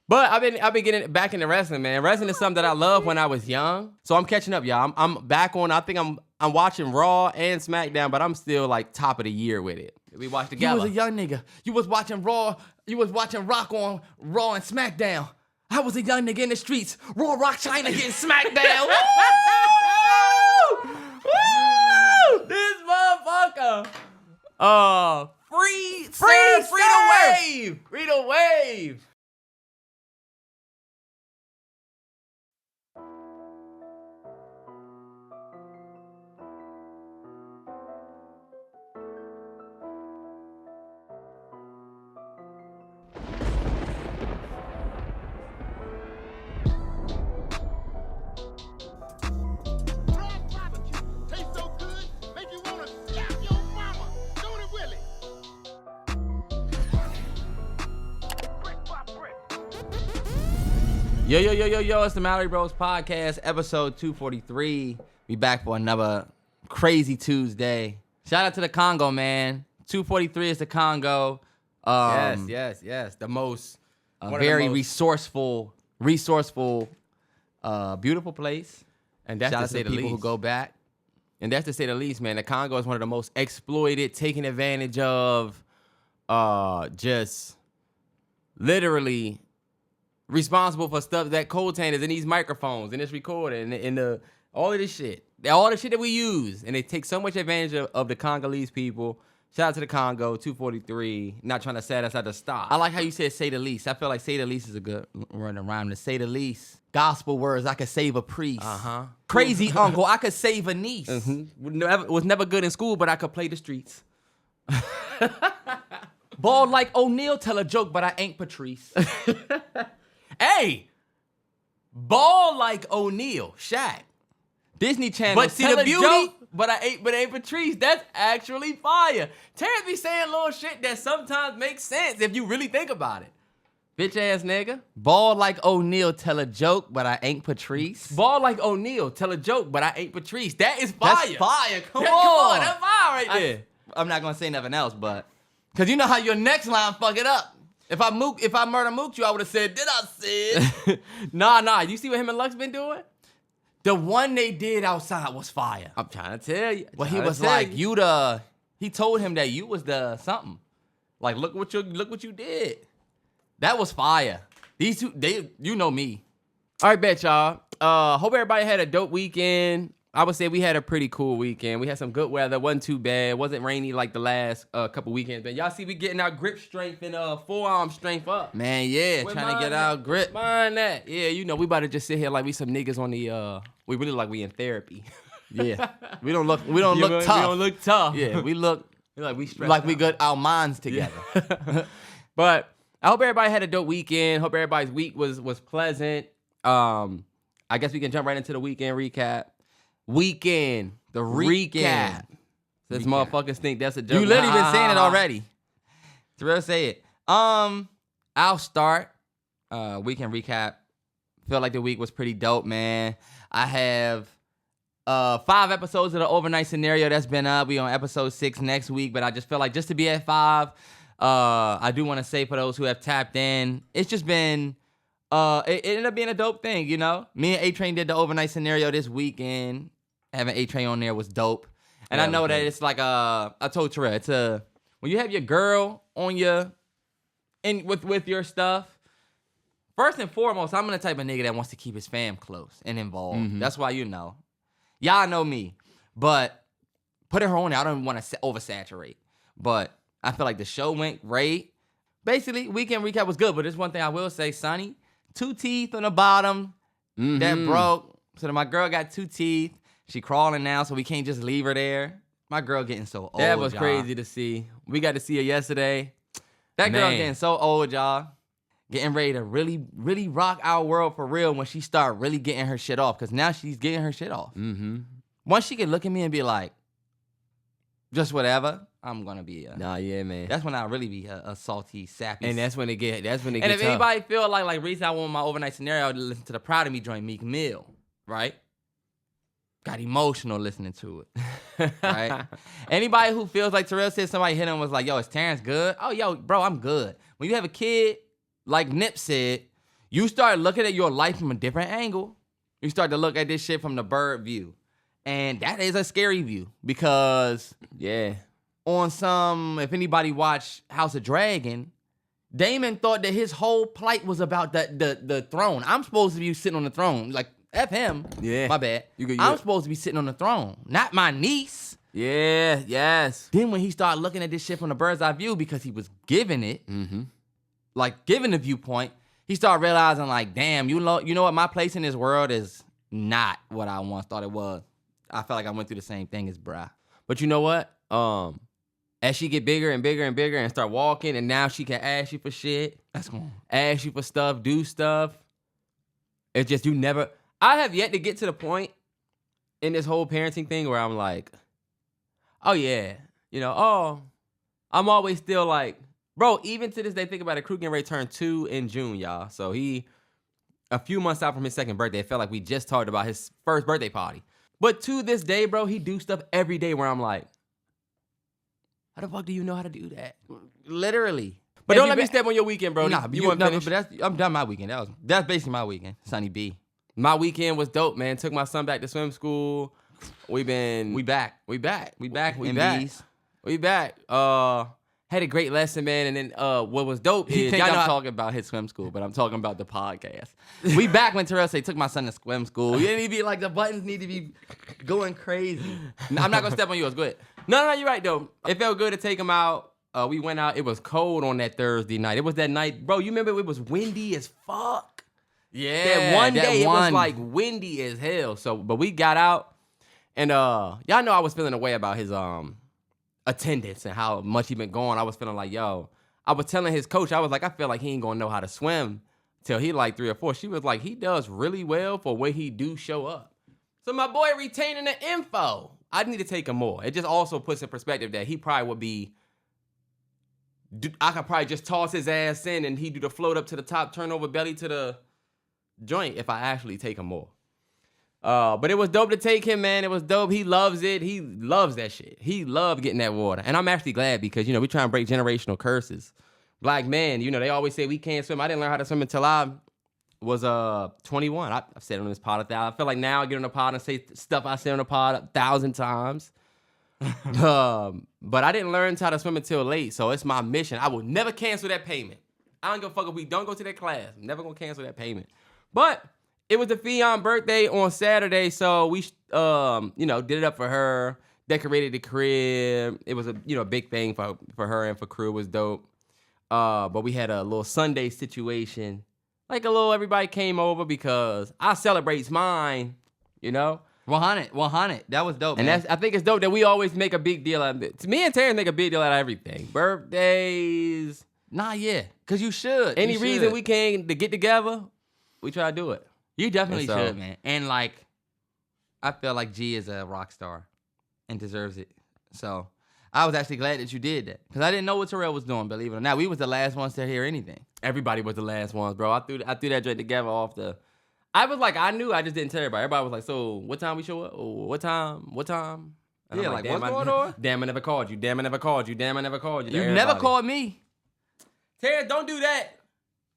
But I've been getting back into wrestling, man. Wrestling is something that I loved when I was young. So I'm catching up, y'all. I'm back on. I think I'm watching Raw and SmackDown, but I'm still like top of the year with it. We watched together. You was a young nigga. You was watching Raw. You was watching Rock on Raw and SmackDown. I was a young nigga in the streets. Raw, Rock, China getting SmackDown. Woo! Woo! This motherfucker. Free the wave. Free the wave. Yo, it's the MalloryBros podcast, episode 243. We back for another crazy Tuesday. Shout out to the Congo, man. 243 is the Congo. Yes. The most, very resourceful, beautiful place. And that's to say the people who go back. And that's to say the least, man. The Congo is one of the most exploited, taken advantage of, just literally responsible for stuff that co-tainers and these microphones and this recording and all of this shit. All the shit that we use. And they take so much advantage of the Congolese people. Shout out to the Congo, 243. Not trying to set us at the stop. I like how you said say the least. I feel like say the least is a good running rhyme. To say the least. Gospel words, I could save a priest. Crazy uncle, I could save a niece. Was never good in school, but I could play the streets. Bald like O'Neal, tell a joke, but I ain't Patrice. Hey, ball like O'Neal, Shaq. Disney Channel, but see the beauty, joke, but ain't Patrice. That's actually fire. Terrance be saying little shit that sometimes makes sense if you really think about it. Bitch ass nigga. Ball like O'Neal, tell a joke, but I ain't Patrice. Ball like O'Neal, tell a joke, but I ain't Patrice. That is fire. That's fire. Come on. Come on, that's fire right there. I'm not gonna say nothing else, but cause you know how your next line fuck it up. If I murder mooked you, I would have said, did I say it? Nah. You see what him and Lux been doing? The one they did outside was fire. I'm trying to tell you. Well, he was like, he told him that you was the something. Like, look what you did. That was fire. These two, you know me. All right, bet y'all. Hope everybody had a dope weekend. I would say we had a pretty cool weekend. We had some good weather. Wasn't too bad. It wasn't rainy like the last couple weekends. But y'all see we getting our grip strength and forearm strength up. Man, yeah. Trying to get our grip. Mind that. Yeah, you know, we about to just sit here like we some niggas on the, we really like we in therapy. Yeah. We don't look tough. We don't look tough. Yeah, we look like we stressed like we got our minds together. But I hope everybody had a dope weekend. Hope everybody's week was pleasant. I guess we can jump right into the weekend recap. Weekend, the recap. This motherfuckers think that's a joke. You literally been saying it already. Terrell, say it. I'll start. Weekend recap. Feel like the week was pretty dope, man. I have 5 episodes of the overnight scenario that's been up. We on episode 6 next week, but I just feel like just to be at 5, I do want to say for those who have tapped in, it's just been. It ended up being a dope thing, you know? Me and A-Train did the overnight scenario this weekend. Having A-Train on there was dope. And yeah, I know that it's like, I told Terrell, it's when you have your girl on with your stuff, first and foremost, I'm the type of nigga that wants to keep his fam close and involved. Mm-hmm. That's why you know. Y'all know me. But putting her on there, I don't want to oversaturate. But I feel like the show went great. Basically, weekend recap was good, but there's one thing I will say, Sonny. 2 teeth on the bottom that broke. So my girl got 2 teeth. She crawling now, so we can't just leave her there. My girl getting so old, that was y'all. Crazy to see. We got to see her yesterday. That girl getting so old, y'all. Getting ready to really, really rock our world for real when she start really getting her shit off. Because now she's getting her shit off. Mm-hmm. Once she can look at me and be like, just whatever, I'm gonna be nah, yeah, man. That's when I really be a salty, sappy. And that's when it get and tough. If anybody feel like reason I want my overnight scenario to listen to the Proud of Me joint, Meek Mill, right? Got emotional listening to it, right? Anybody who feels like Terrell said somebody hit him was like, yo, is Terrance good? Oh, yo, bro, I'm good. When you have a kid, like Nip said, you start looking at your life from a different angle. You start to look at this shit from the bird view. And that is a scary view because on some, if anybody watched House of Dragon, Damon thought that his whole plight was about the throne. I'm supposed to be sitting on the throne. Like, F him. Yeah. My bad. I'm supposed to be sitting on the throne, not my niece. Yeah, yes. Then when he started looking at this shit from the bird's eye view because he was giving it, like giving the viewpoint, he started realizing like, damn, you know what? My place in this world is not what I once thought it was. I felt like I went through the same thing as Bri. But you know what? As she get bigger and bigger and bigger and start walking, and now she can ask you for shit. That's cool. Ask you for stuff, do stuff. It's just you never... I have yet to get to the point in this whole parenting thing where I'm like, oh yeah, I'm always still like, bro, even to this day, think about it, Crew getting ready to turn 2 in June, y'all. So he, a few months out from his second birthday, it felt like we just talked about his first birthday party. But to this day, bro, he do stuff every day where I'm like, how the fuck do you know how to do that? Literally. But don't let me step on your weekend, bro. Nah, I'm done my weekend. That's basically my weekend. Sunny B. My weekend was dope, man. Took my son back to swim school. We back. Had a great lesson, man. And then what was dope is... I'm talking about his swim school, but I'm talking about the podcast. We back when Terrell said, took my son to swim school. You didn't be like, the buttons need to be going crazy. I'm not going to step on yours. Go ahead. No, you're right, though. It felt good to take him out. We went out. It was cold on that Thursday night. It was that night. Bro, you remember it was windy as fuck? Yeah. That one day, it was like windy as hell. So, but we got out. And y'all know I was feeling a way about his attendance and how much he been going. I was feeling like, yo, I was telling his coach, I was like, I feel like he ain't gonna know how to swim till he like 3 or 4. She was like, he does really well for when he do show up. So my boy retaining the info. I need to take him more. It just also puts in perspective that he probably would be, I could probably just toss his ass in and he do the float up to the top, turn over belly to the joint if I actually take him more. But it was dope to take him, man. It was dope. He loves it. He loves that shit. He loved getting that water. And I'm actually glad because, we try and break generational curses. Black men, they always say we can't swim. I didn't learn how to swim until I was 21. I've said it on this pod 1,000. I feel like now I get on the pod and say stuff I said on the pod 1,000 times. But I didn't learn how to swim until late, so it's my mission. I will never cancel that payment. I don't give a fuck if we don't go to that class. I'm never going to cancel that payment. But... it was the Fionn birthday on Saturday, so we, did it up for her, decorated the crib. It was a, big thing for her and for crew. It was dope. But we had a little Sunday situation, like everybody came over because I celebrates mine, 100. That was dope, and man. I think it's dope that we always make a big deal out of it. Me and Terrance make a big deal out of everything. Birthdays. Nah, yeah, because you should. Any reason we can to get together, we try to do it. You definitely should, man. And, I feel like G is a rock star and deserves it. So, I was actually glad that you did that. Because I didn't know what Terrell was doing, believe it or not. We was the last ones to hear anything. Everybody was the last ones, bro. I threw that joint together off the... I was like, I knew, I just didn't tell everybody. Everybody was like, so, what time we show up? Oh, what time? And yeah, like what's going on? Damn, I never called you. You never called me. Terrence, don't do that.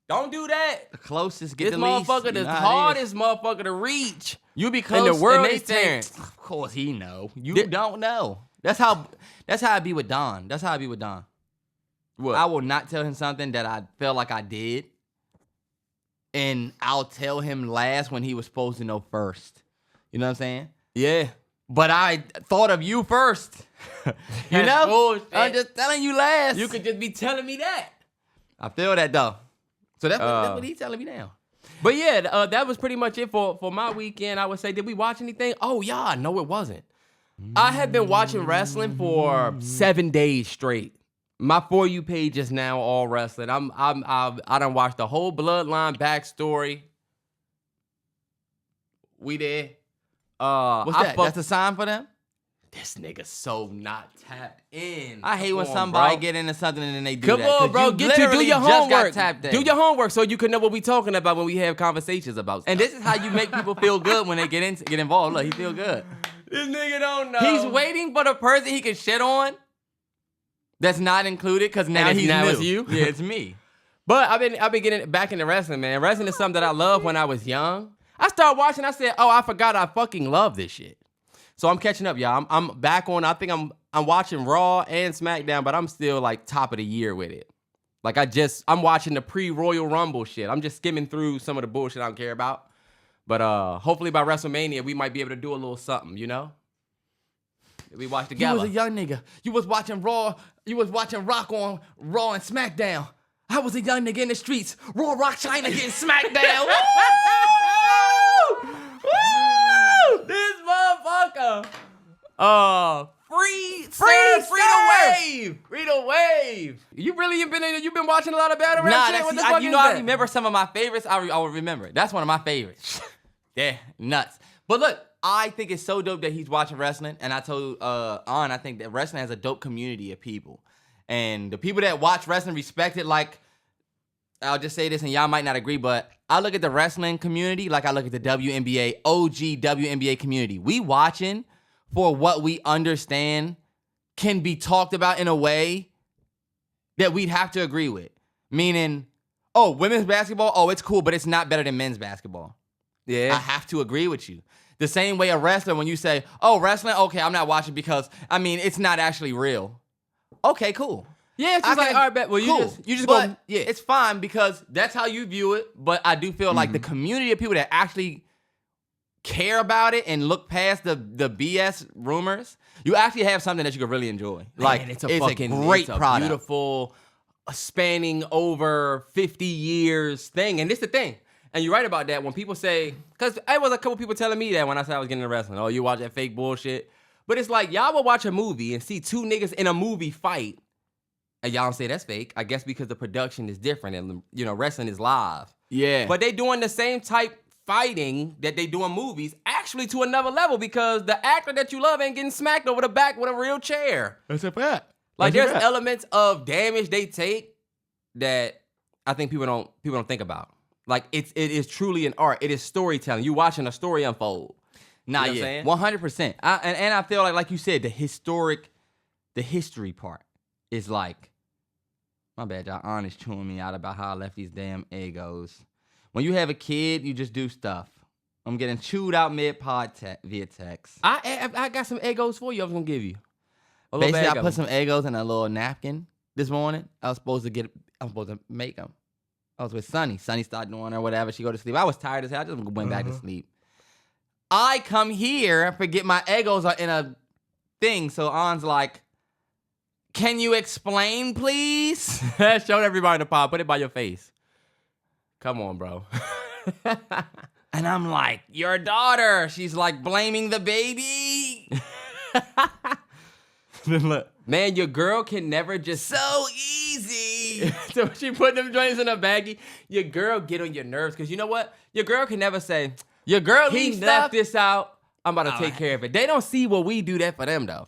Don't do that. The closest, get this the least. This motherfucker, the hardest motherfucker to reach. You be close, in the world and is Terrance. Of course he know. You don't know. That's how I be with Don. What? I will not tell him something that I felt like I did, and I'll tell him last when he was supposed to know first. You know what I'm saying? Yeah. But I thought of you first. Bullshit. I'm just telling you last. You could just be telling me that. I feel that though. So that's what he's telling me now. But yeah, that was pretty much it for my weekend. I would say, did we watch anything? Oh yeah, no, it wasn't. I have been watching wrestling for 7 days straight. My For You page is now all wrestling. I done watched the whole Bloodline backstory. We there. What's that? That's a sign for them? This nigga so not tapped in. I hate when somebody get into something and then they do that. Come on, bro. Do your homework. Do your homework so you can know what we talking about when we have conversations about stuff. And this is how you make people feel good when they get involved. Look, he feel good. This nigga don't know. He's waiting for the person he can shit on that's not included because now he's new. It's you? Yeah, it's me. But I've been getting back into wrestling, man. Wrestling is something that I loved when I was young. I started watching. I said, "Oh, I forgot I fucking love this shit." So I'm catching up, y'all. I'm back on. I think I'm watching Raw and SmackDown, but I'm still like top of the year with it. Like I'm watching the pre-Royal Rumble shit. I'm just skimming through some of the bullshit I don't care about. But hopefully by WrestleMania we might be able to do a little something, you know? We watch together. You was a young nigga. You was watching Raw. You was watching Rock on Raw and SmackDown. I was a young nigga in the streets. Raw, Rock, China getting SmackDown. Woo! This motherfucker. Free the wave. You been watching a lot of battle rap shit? What the fuck is I that? remember some of my favorites. I will remember it. That's one of my favorites. Yeah, nuts. But look, I think it's so dope that he's watching wrestling. And I told I think that wrestling has a dope community of people. And the people that watch wrestling respect it. Like, I'll just say this, and y'all might not agree, but I look at the wrestling community like I look at the WNBA, OG WNBA community. We watching for what we understand can be talked about in a way that we'd have to agree with. Meaning, oh, women's basketball, oh, it's cool, but it's not better than men's basketball. Yeah. I have to agree with you. The same way a wrestler, when you say, oh, wrestling, okay, I'm not watching because, I mean, it's not actually real. Okay, cool. Yeah, it's just like, all right, bet. Well, cool. you just but go, yeah. It's fine because that's how you view it, but I do feel like the community of people that actually care about it and look past the BS rumors, you actually have something that you could really enjoy. Like, Man, it's a great product. beautiful, spanning over 50 years thing. And this the thing. And you're right about that. When people say, because I was a couple people telling me that when I said I was getting into wrestling. Oh, you watch that fake bullshit. But it's like, y'all will watch a movie and see two niggas in a movie fight. And y'all don't say that's fake. I guess because the production is different and, you know, wrestling is live. Yeah. But they doing the same type fighting that they do in movies, actually to another level, because the actor that you love ain't getting smacked over the back with a real chair. That's a fact. Like, there's elements of damage they take that I think people don't think about. Like, it is truly an art. It is storytelling. You watching a story unfold. Nah, you know yeah, what I'm 100%. And I feel like you said, the history part is like, my bad, y'all. Honest chewing me out about how I left these damn egos. When you have a kid, you just do stuff. I'm getting chewed out mid-pod via text. I got some Egos for you I was going to give you. Basically, I put some Egos in a little napkin this morning. I was supposed to make them. I was with Sunny. Sunny started doing or whatever. She go to sleep. I was tired as hell. I just went back to sleep. I come here, forget my Egos are in a thing. So On's like, can you explain, please? Show everybody in the pod. Put it by your face. Come on, bro. And I'm like, your daughter. She's like blaming the baby. Look, man, your girl can never just so easy. So she put them joints in a baggie. Your girl get on your nerves because you know what? Your girl can never say, your girl he left this out. I'm about to take care of it. They don't see what we do that for them though.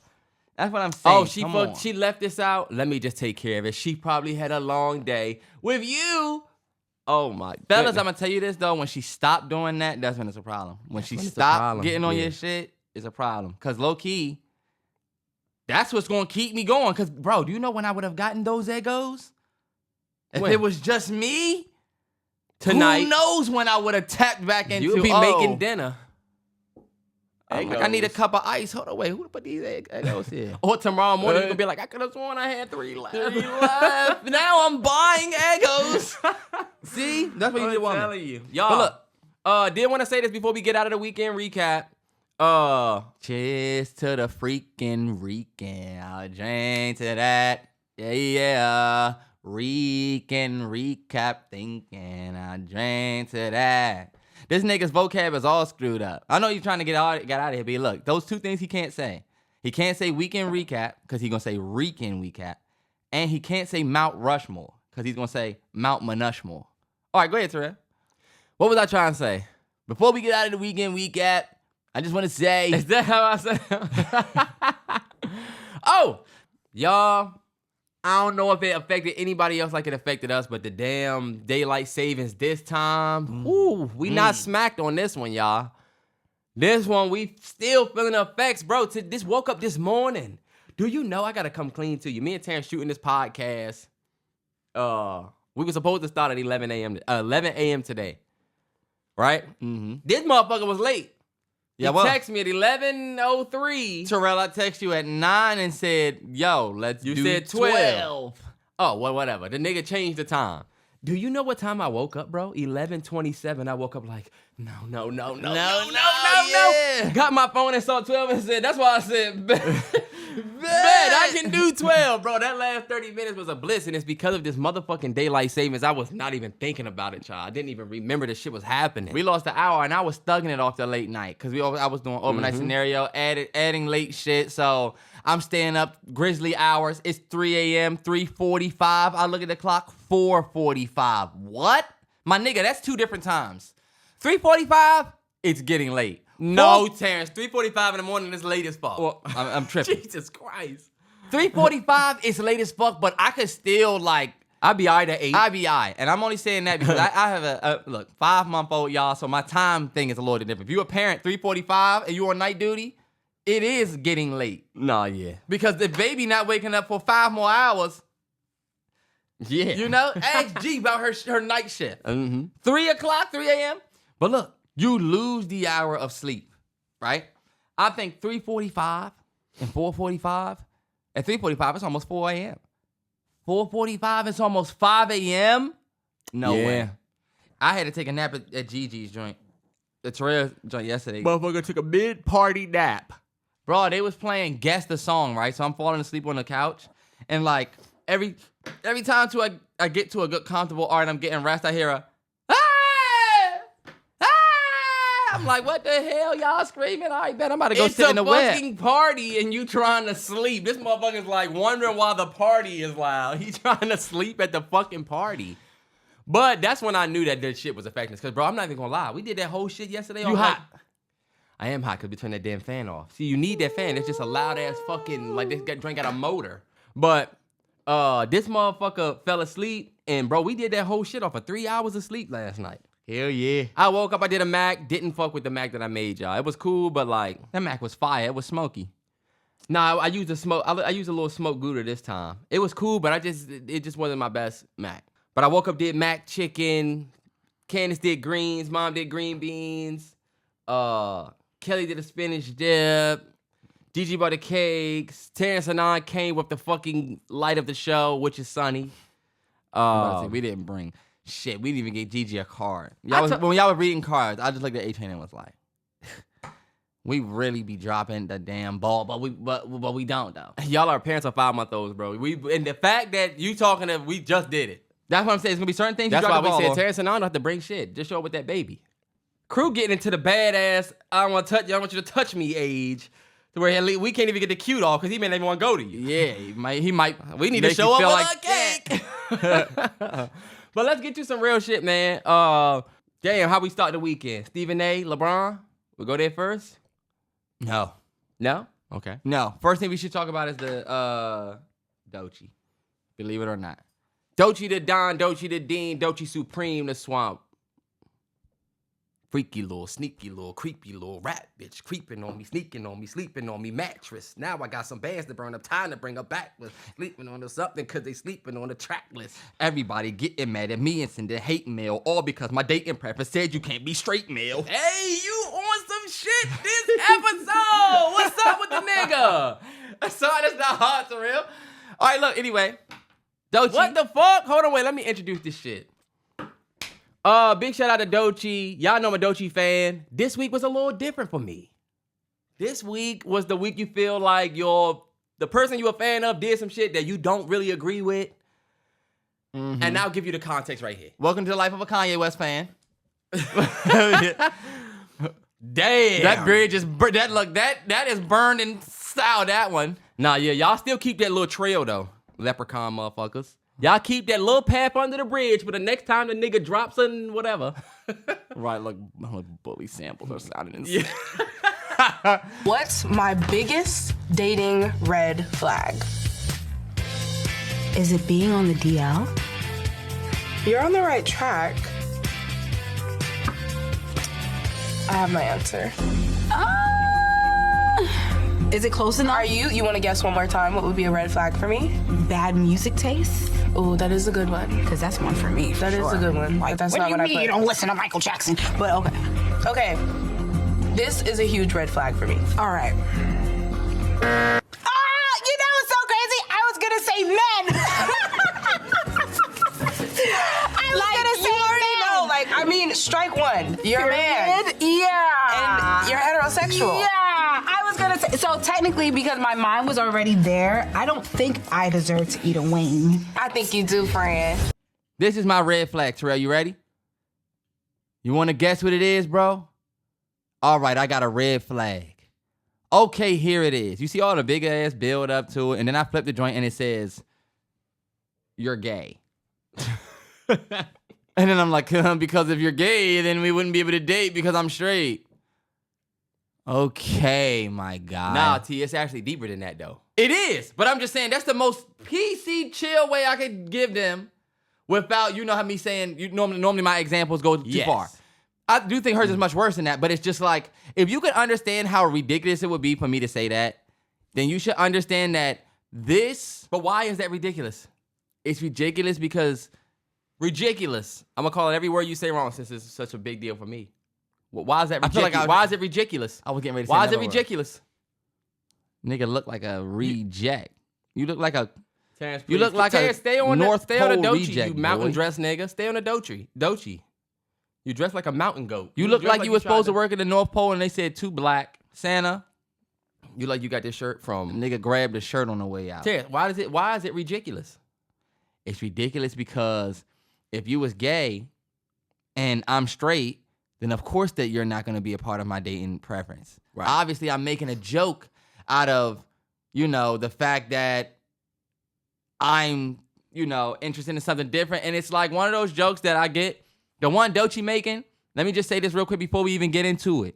That's what I'm saying. Oh, she left this out. Let me just take care of it. She probably had a long day with you. Oh my Fellas, goodness. I'm gonna tell you this though. When she stopped doing that, that's when it's a problem. When she stopped getting on your shit, it's a problem. Cause low key, that's what's gonna keep me going. Cause bro, do you know when I would have gotten those Egos? If it was just me tonight, who knows when I would have tapped back into? You'd be making dinner. I'm like, I need a cup of ice. Hold on, wait, who put these Egos here? Or tomorrow morning, you're gonna be like, I could have sworn I had 3 left. 3 left. Now I'm buying Egos. See? That's what you did, woman. I'm telling you. Y'all, look, did want to say this before we get out of the weekend recap. Cheers to the freaking Reekend. I'll drink to that. Yeah. Reekend recap thinking. I drink to that. This nigga's vocab is all screwed up. I know you're trying to get out of here, but look, those 2 things he can't say. He can't say weekend recap because he's going to say Reekend Wecap. And he can't say Mount Rushmore because he's going to say Mount Manushmore. All right, go ahead, Terrell. What was I trying to say? Before we get out of the weekend recap, I just want to say. Is that how I say? Oh, y'all. I don't know if it affected anybody else like it affected us, but the damn daylight savings this time, we not smacked on this one, y'all. This one, we still feeling the effects, bro. This woke up this morning. Do you know, I got to come clean to you. Me and Terrance shooting this podcast We were supposed to start at 11 a.m. today, right? Mm-hmm. This motherfucker was late. Yeah, He well, texted me at 11:03. Terrell, I text you at 9 and said, yo, let's You do said 12. Oh, well, whatever. The nigga changed the time. Do you know what time I woke up, bro? 11:27. I woke up like, no. Yeah. Got my phone and saw 12 and said, that's why I said, bet I can do 12, bro. That last 30 minutes was a bliss, and it's because of this motherfucking daylight savings. I was not even thinking about it, child. I didn't even remember this shit was happening. We lost an hour, and I was thugging it off the late night because I was doing overnight scenario, adding late shit. So I'm staying up grizzly hours. It's 3 a.m., 3:45. I look at the clock, 4:45. What? My nigga, that's 2 different times. 3:45, it's getting late. No, Terrance, 3:45 in the morning is late as fuck. Well, I'm tripping. Jesus Christ. 3:45 is late as fuck, but I could still like. I'd be all right at 8. I be all right. And I'm only saying that because I have a 5-month-old, y'all, so my time thing is a little different. If you're a parent, 3:45, and you're on night duty, it is getting late. Nah, yeah. Because the baby not waking up for 5 more hours, Yeah. you know? Ask G about her night shift. Mm-hmm. 3 o'clock, 3 a.m. But look, you lose the hour of sleep, right? I think 3:45 and 4:45. At 3:45, it's almost 4 a.m. 4:45, it's almost 5 a.m. No way. I had to take a nap at Gigi's joint, the Terrell joint yesterday. Motherfucker took a mid-party nap. Bro, they was playing Guess the Song, right? So I'm falling asleep on the couch. And like every time I get to a good comfortable art, I'm getting rest, I hear a I'm like, what the hell, y'all screaming? All right, bet I'm about to go sit in the web. It's a fucking party and you trying to sleep. This motherfucker's like wondering why the party is loud. He's trying to sleep at the fucking party. But that's when I knew that this shit was affecting us. Because, bro, I'm not even going to lie. We did that whole shit yesterday. You hot? I am hot because we turned that damn fan off. See, you need that fan. It's just a loud-ass fucking, like this drink got a motor. But this motherfucker fell asleep. And, bro, we did that whole shit off of 3 hours of sleep last night. Hell yeah. I woke up, I did a Mac, didn't fuck with the Mac that I made, y'all. It was cool, but like... That Mac was fire. It was smoky. Nah, I used I used a little smoked Gouda this time. It was cool, but it just wasn't my best Mac. But I woke up, did Mac chicken, Candace did greens, Mom did green beans, Kelly did a spinach dip, DG bought the cakes, Terrance and I came with the fucking light of the show, which is Sunny. We didn't bring... Shit, we didn't even get Gigi a card. When y'all were reading cards, I just looked at A-Train and was like, we really be dropping the damn ball, but we don't though. Y'all are parents of 5-month-olds, bro. And the fact that you talking to, we just did it. That's what I'm saying. It's gonna be certain things. That's you why drop the we ball said on. Terrance and I don't have to bring shit. Just show up with that baby. Crew getting into the badass, I don't want to touch you, I want you to touch me age. To where we can't even get the cute off because he may not even want to go to you. Yeah, he might. We need to show up with a cake. But let's get to some real shit, man. Damn, how we start the weekend? Stephen A, Lebron? We go there first? No. No? Okay. No. First thing we should talk about is the Doechii. Believe it or not. Doechii the Don, Doechii the Dean, Doechii Supreme, the Swamp. Freaky little, sneaky little, creepy little rat bitch. Creeping on me, sneaking on me, sleeping on me, mattress. Now I got some bands to burn up, time to bring her back. With sleeping on her something because they sleeping on the track list. Everybody getting mad at me and sending hate mail, all because my dating preference said you can't be straight mail. Hey, you on some shit this episode. What's up with the nigga? Sorry, that's not hard, Terrell. All right, look, anyway. Doechii. What the fuck? Hold on, wait, let me introduce this shit. Big shout out to Doechii. Y'all know I'm a Doechii fan. This week was a little different for me. This week was the week you feel like the person you're a fan of did some shit that you don't really agree with. Mm-hmm. And I'll give you the context right here. Welcome to the life of a Kanye West fan. Damn. That bridge is that is burned in style, that one. Nah, yeah, y'all still keep that little trail though. Leprechaun motherfuckers. Y'all keep that little path under the bridge for the next time the nigga drops something, whatever. Right, look, bully samples are sounding insane. Yeah. What's my biggest dating red flag? Is it being on the DL? You're on the right track. I have my answer. Is it close enough? You want to guess one more time what would be a red flag for me? Bad music taste? Ooh, that is a good one. Because that's one for me. That is a good one. Like, But that's what not do you what I mean put. you don't listen to Michael Jackson? But okay. Okay. This is a huge red flag for me. All right. You know what's so crazy? I was gonna say men. I was gonna say you already men. know. Like, I mean, strike one. You're a man. Yeah. And you're heterosexual. Yeah, I was gonna say. So technically, because my mind was already there, I don't think I deserve to eat a wing. I think you do, friend. This is my red flag, Terrell. You ready? You want to guess what it is, bro? All right, I got a red flag. Okay, here it is. You see all the big ass build up to it, and then I flip the joint and it says, "You're gay." And then I'm like, because if you're gay, then we wouldn't be able to date because I'm straight. Okay, my guy. Nah, T, it's actually deeper than that, though. It is, but I'm just saying that's the most PC chill way I could give them without, you know how me saying, normally my examples go too far. I do think hers is much worse than that, but it's just like, if you could understand how ridiculous it would be for me to say that, then you should understand that this, But why is that ridiculous? it's ridiculous because, Ridiculous. I'm gonna call it every word you say wrong since it's such a big deal for me. Why is that I feel ridiculous? like Why is it ridiculous? I was getting ready to say Why is it another word. ridiculous? Nigga look like a reject. You look like a, Terrance, You look like a Terrance, stay on North the Pole Doechii, reject, you mountain boy. dress nigga. Stay on the Doechii. You dress like a mountain goat. you look dress like you were tried supposed to work at the North Pole and they said too black. Santa, You like you got this shirt from nigga grabbed the shirt on the way out. Terrance, why is it ridiculous? It's ridiculous because if you was gay and I'm straight, then of course that you're not going to be a part of my dating preference. Right. Obviously, I'm making a joke out of, the fact that I'm, interested in something different. And it's like one of those jokes that I get. The one Doechii making, let me just say this real quick before we even get into it.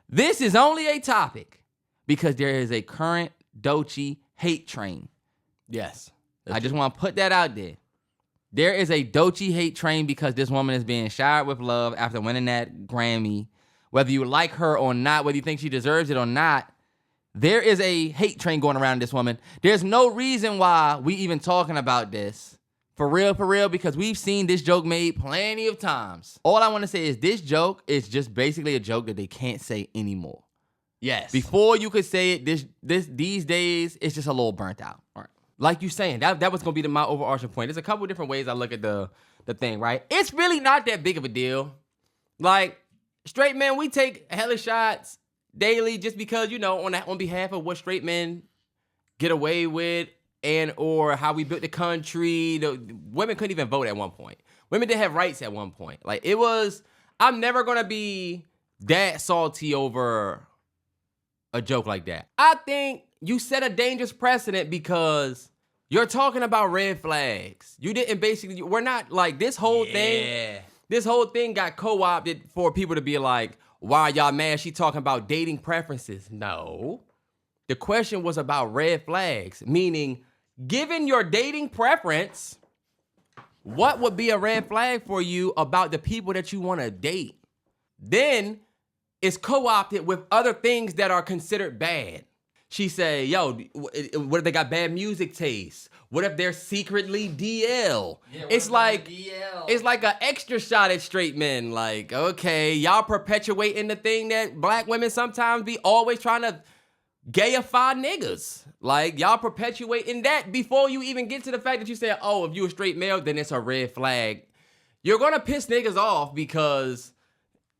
This is only a topic because there is a current Doechii hate train. Yes. I just want to put that out there. There is a Doechii hate train because this woman is being showered with love after winning that Grammy. Whether you like her or not, whether you think she deserves it or not, there is a hate train going around this woman. There's no reason why we even talking about this. For real, because we've seen this joke made plenty of times. All I want to say is this joke is just basically a joke that they can't say anymore. Yes. Before you could say it, these days, it's just a little burnt out. All right. Like you saying, that was gonna be my overarching point. There's a couple of different ways I look at the thing, right? It's really not that big of a deal. Like, straight men, we take hella shots daily just because, on behalf of what straight men get away with and or how we built the country. Women couldn't even vote at one point. Women didn't have rights at one point. Like, I'm never gonna be that salty over a joke like that. I think you set a dangerous precedent because you're talking about red flags. You didn't we're not like this whole thing got co-opted for people to be like, why are y'all mad? She talking about dating preferences. No. The question was about red flags, meaning given your dating preference, what would be a red flag for you about the people that you want to date? Then it's co-opted with other things that are considered bad. She say, yo, what if they got bad music taste? What if they're secretly DL? It's like an extra shot at straight men. Like, okay, y'all perpetuating the thing that black women sometimes be always trying to gayify niggas. Like, y'all perpetuating that before you even get to the fact that you say, oh, if you a straight male, then it's a red flag. You're gonna piss niggas off because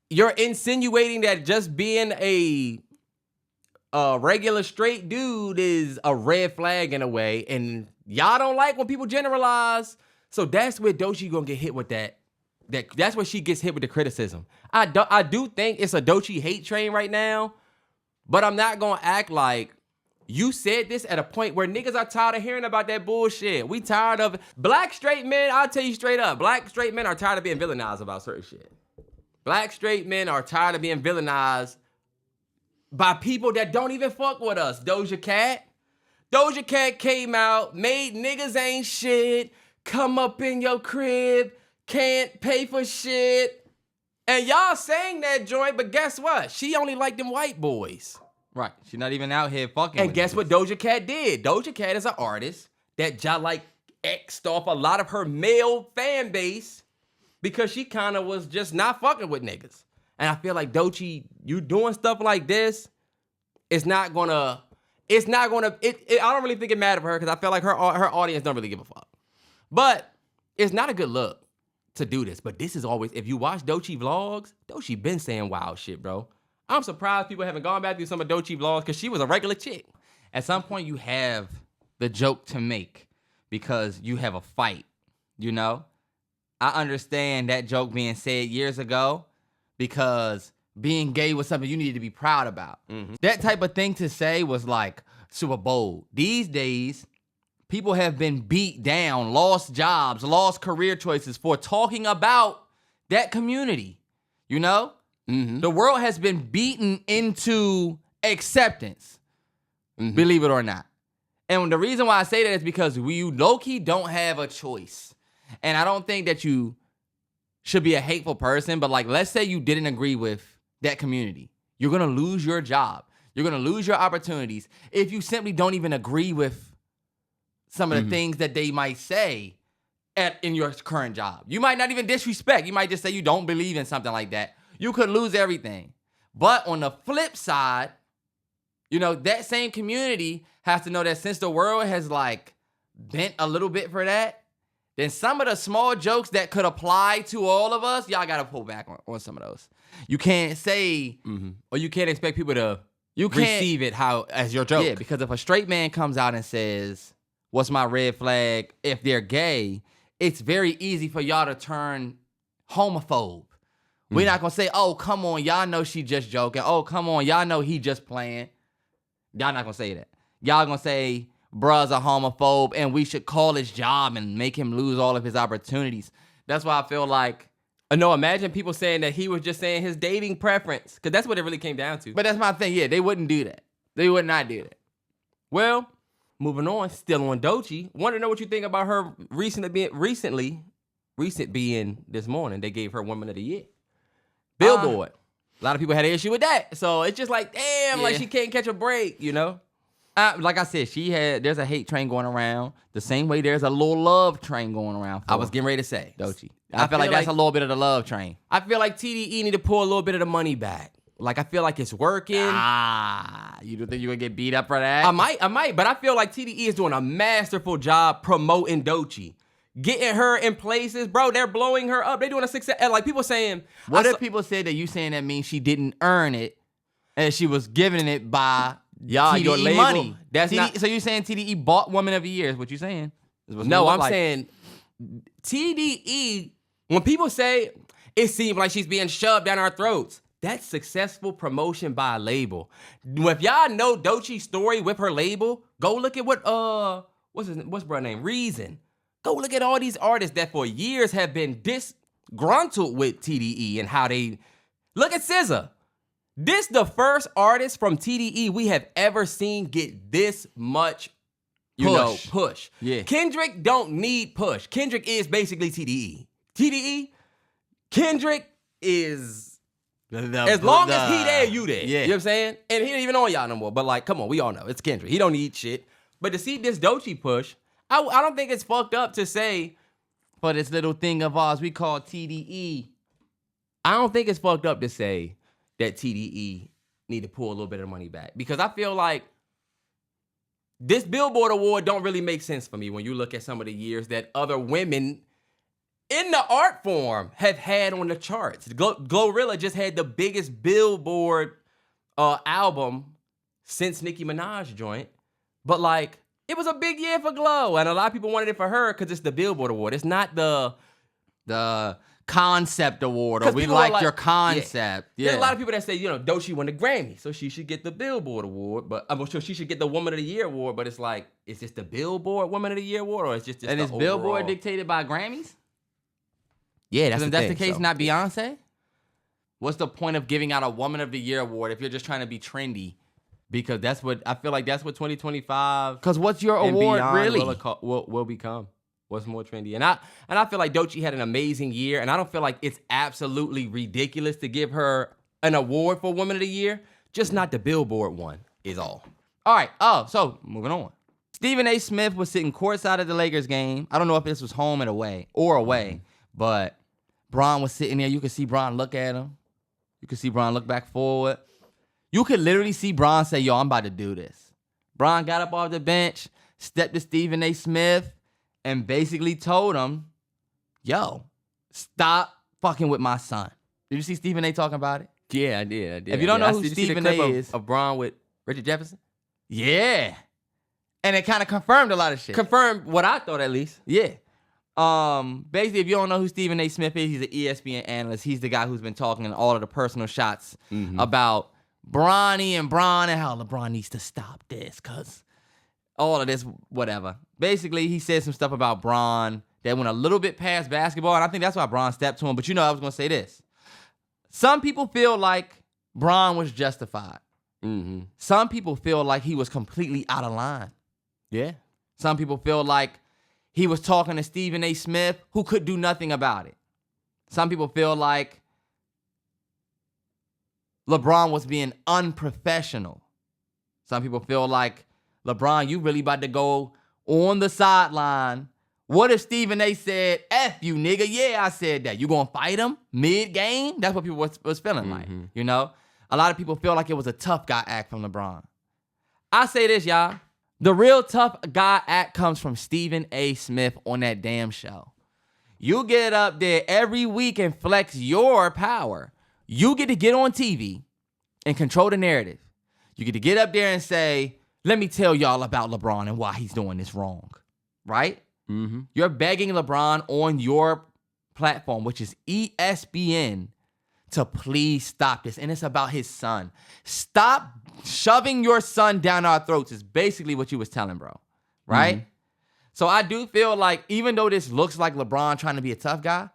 you're insinuating that just being a regular straight dude is a red flag in a way, and y'all don't like when people generalize. So that's where Doechii gonna get hit with that. That's where she gets hit with the criticism. I do think it's a Doechii hate train right now, but I'm not gonna act like you said this at a point where niggas are tired of hearing about that bullshit. We tired of it. Black straight men, I'll tell you straight up, black straight men are tired of being villainized about certain shit. Black straight men are tired of being villainized by people that don't even fuck with us. Doja Cat came out, made niggas ain't shit, come up in your crib, can't pay for shit. And y'all sang that joint, but guess what? She only liked them white boys. Right. She's not even out here fucking. And with guess niggas. what Doja Cat did? Doja Cat is an artist that like X'd off a lot of her male fan base because she kind of was just not fucking with niggas. And I feel like Doechii, you doing stuff like this, I don't really think it mattered for her because I feel like her audience don't really give a fuck. But it's not a good look to do this. But this is always, if you watch Doechii vlogs, Doechii been saying wild shit, bro. I'm surprised people haven't gone back through some of Doechii vlogs because she was a regular chick. At some point, you have the joke to make because you have a fight, you know? I understand that joke being said years ago because being gay was something you needed to be proud about. Mm-hmm. That type of thing to say was like super bold. These days, people have been beat down, lost jobs, lost career choices for talking about that community, you know? Mm-hmm. The world has been beaten into acceptance, believe it or not. And the reason why I say that is because you low-key don't have a choice. And I don't think that you should be a hateful person, but like, let's say you didn't agree with that community. You're going to lose your job. You're going to lose your opportunities if you simply don't even agree with some of the things that they might say in your current job. You might not even disrespect. You might just say you don't believe in something like that. You could lose everything. But on the flip side, you know, that same community has to know that since the world has like bent a little bit for that, then some of the small jokes that could apply to all of us, y'all got to pull back on some of those. You can't say, or you can't expect people to receive it as your joke. Yeah, because if a straight man comes out and says, what's my red flag if they're gay, it's very easy for y'all to turn homophobe. We're not going to say, oh, come on, y'all know she just joking. Oh, come on, y'all know he just playing. Y'all not going to say that. Y'all going to say, bruh's a homophobe and we should call his job and make him lose all of his opportunities. That's why I feel like... No, imagine people saying that he was just saying his dating preference, because that's what it really came down to. But that's my thing. Yeah, they wouldn't do that. They would not do that. Well, moving on, still on Doechii. Want to know what you think about her recent being this morning. They gave her Woman of the Year. Billboard. A lot of people had an issue with that. So it's just like, damn, like she can't catch a break, you know? Like I said, there's a hate train going around the same way there's a little love train going around. I was getting ready to say. Doechii. I feel like that's a little bit of the love train. I feel like TDE need to pull a little bit of the money back. Like, I feel like it's working. You don't think you're going to get beat up for that? I might, but I feel like TDE is doing a masterful job promoting Doechii. Getting her in places, bro, they're blowing her up. They're doing a success. Like, people saying... What if people say that you saying that means she didn't earn it and she was giving it by TDE your label, money? That's not... So you're saying TDE bought Woman of the Year is what you're saying? No, I'm saying TDE, when people say it seems like she's being shoved down our throats, that's successful promotion by a label. If y'all know Doechii's story with her label, go look at what's brother name? Reason. Go look at all these artists that for years have been disgruntled with TDE and how they... Look at SZA. This the first artist from TDE we have ever seen get this much push. Yeah. Kendrick don't need push. Kendrick is basically TDE. Kendrick is... as long as he there, you there. Yeah. You know what I'm saying? And he ain't even on y'all no more. But like, come on, we all know. It's Kendrick. He don't need shit. But to see this Doechii push... I don't think it's fucked up to say, for this little thing of ours we call TDE. I don't think it's fucked up to say that TDE need to pull a little bit of money back. Because I feel like this Billboard Award don't really make sense for me when you look at some of the years that other women in the art form have had on the charts. Glorilla just had the biggest Billboard album since Nicki Minaj joint. But like... It was a big year for Glow, and a lot of people wanted it for her because it's the Billboard Award. It's not the concept award, or we like your concept. Yeah. There's a lot of people that say, you know, Doechii won the Grammy, so she should get the Billboard Award, but I'm sure she should get the Woman of the Year Award. But it's like, is this the Billboard Woman of the Year Award, or it's just and is Billboard dictated by Grammys? Yeah, that's if that's the case, not Beyonce. What's the point of giving out a Woman of the Year award if you're just trying to be trendy? Because that's what I feel like. That's what 2025. Because what's your award really will become? What's more trendy? And I feel like Doechii had an amazing year, and I don't feel like it's absolutely ridiculous to give her an award for Woman of the Year. Just not the Billboard one is all. All right. Oh, so moving on. Stephen A. Smith was sitting courtside at the Lakers game. I don't know if this was home and away or away, but Bron was sitting there. You could see Bron look at him. You could see Bron look back forward. You could literally see Bron say, yo, I'm about to do this. Bron got up off the bench, stepped to Stephen A. Smith, and basically told him, yo, stop fucking with my son. Did you see Stephen A. talking about it? Yeah, I did. If you don't know who Stephen A. is. Of Bron with Richard Jefferson? Yeah. And it kind of confirmed a lot of shit. Confirmed what I thought, at least. Yeah. Basically, if you don't know who Stephen A. Smith is, he's an ESPN analyst. He's the guy who's been talking in all of the personal shots about Bronny and Bron and how LeBron needs to stop this because all of this, whatever. Basically, he said some stuff about Bron that went a little bit past basketball, and I think that's why Bron stepped to him. But I was going to say this. Some people feel like Bron was justified. Mm-hmm. Some people feel like he was completely out of line. Yeah. Some people feel like he was talking to Stephen A. Smith, who could do nothing about it. Some people feel like LeBron was being unprofessional. Some people feel like, LeBron, you really about to go on the sideline. What if Stephen A. said, F you, nigga? Yeah, I said that. You gonna fight him mid-game? That's what people was feeling like, you know? A lot of people feel like it was a tough guy act from LeBron. I say this, y'all. The real tough guy act comes from Stephen A. Smith on that damn show. You get up there every week and flex your power. You get to get on TV and control the narrative. You get to get up there and say, let me tell y'all about LeBron and why he's doing this wrong, right? Mm-hmm. You're begging LeBron on your platform, which is ESPN, to please stop this. And it's about his son. Stop shoving your son down our throats is basically what you was telling, bro. Right? Mm-hmm. So I do feel like even though this looks like LeBron trying to be a tough guy,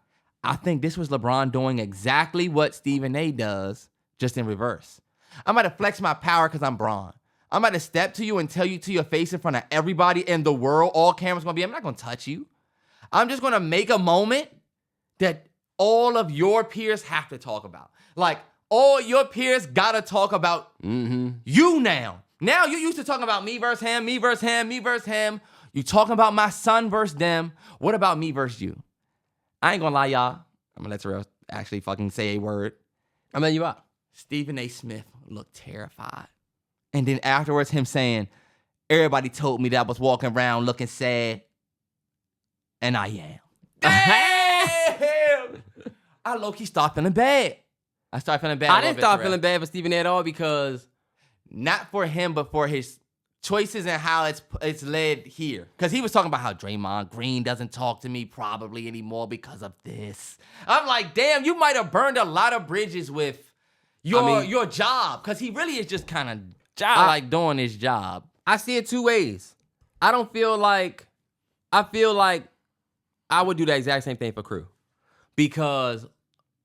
I think this was LeBron doing exactly what Stephen A. does, just in reverse. I'm about to flex my power because I'm Bron. I'm about to step to you and tell you to your face in front of everybody in the world, all cameras going to be, I'm not going to touch you. I'm just going to make a moment that all of your peers have to talk about. Like, all your peers got to talk about you now. Now you used to talk about me versus him, me versus him, me versus him. You talking about my son versus them. What about me versus you? I ain't going to lie, y'all. I'm going to let Terrell actually fucking say a word. I mean, you are. Stephen A. Smith looked terrified. And then afterwards, him saying, everybody told me that I was walking around looking sad. And I am. Damn! I low-key start feeling bad. I start feeling bad. I didn't start feeling bad for Stephen A. at all because... Not for him, but for his choices and how it's led here. Because he was talking about how Draymond Green doesn't talk to me probably anymore because of this. I'm like, damn, you might have burned a lot of bridges with your job. Because he really is just kind of like doing his job. I see it two ways. I feel like I would do the exact same thing for Crew. Because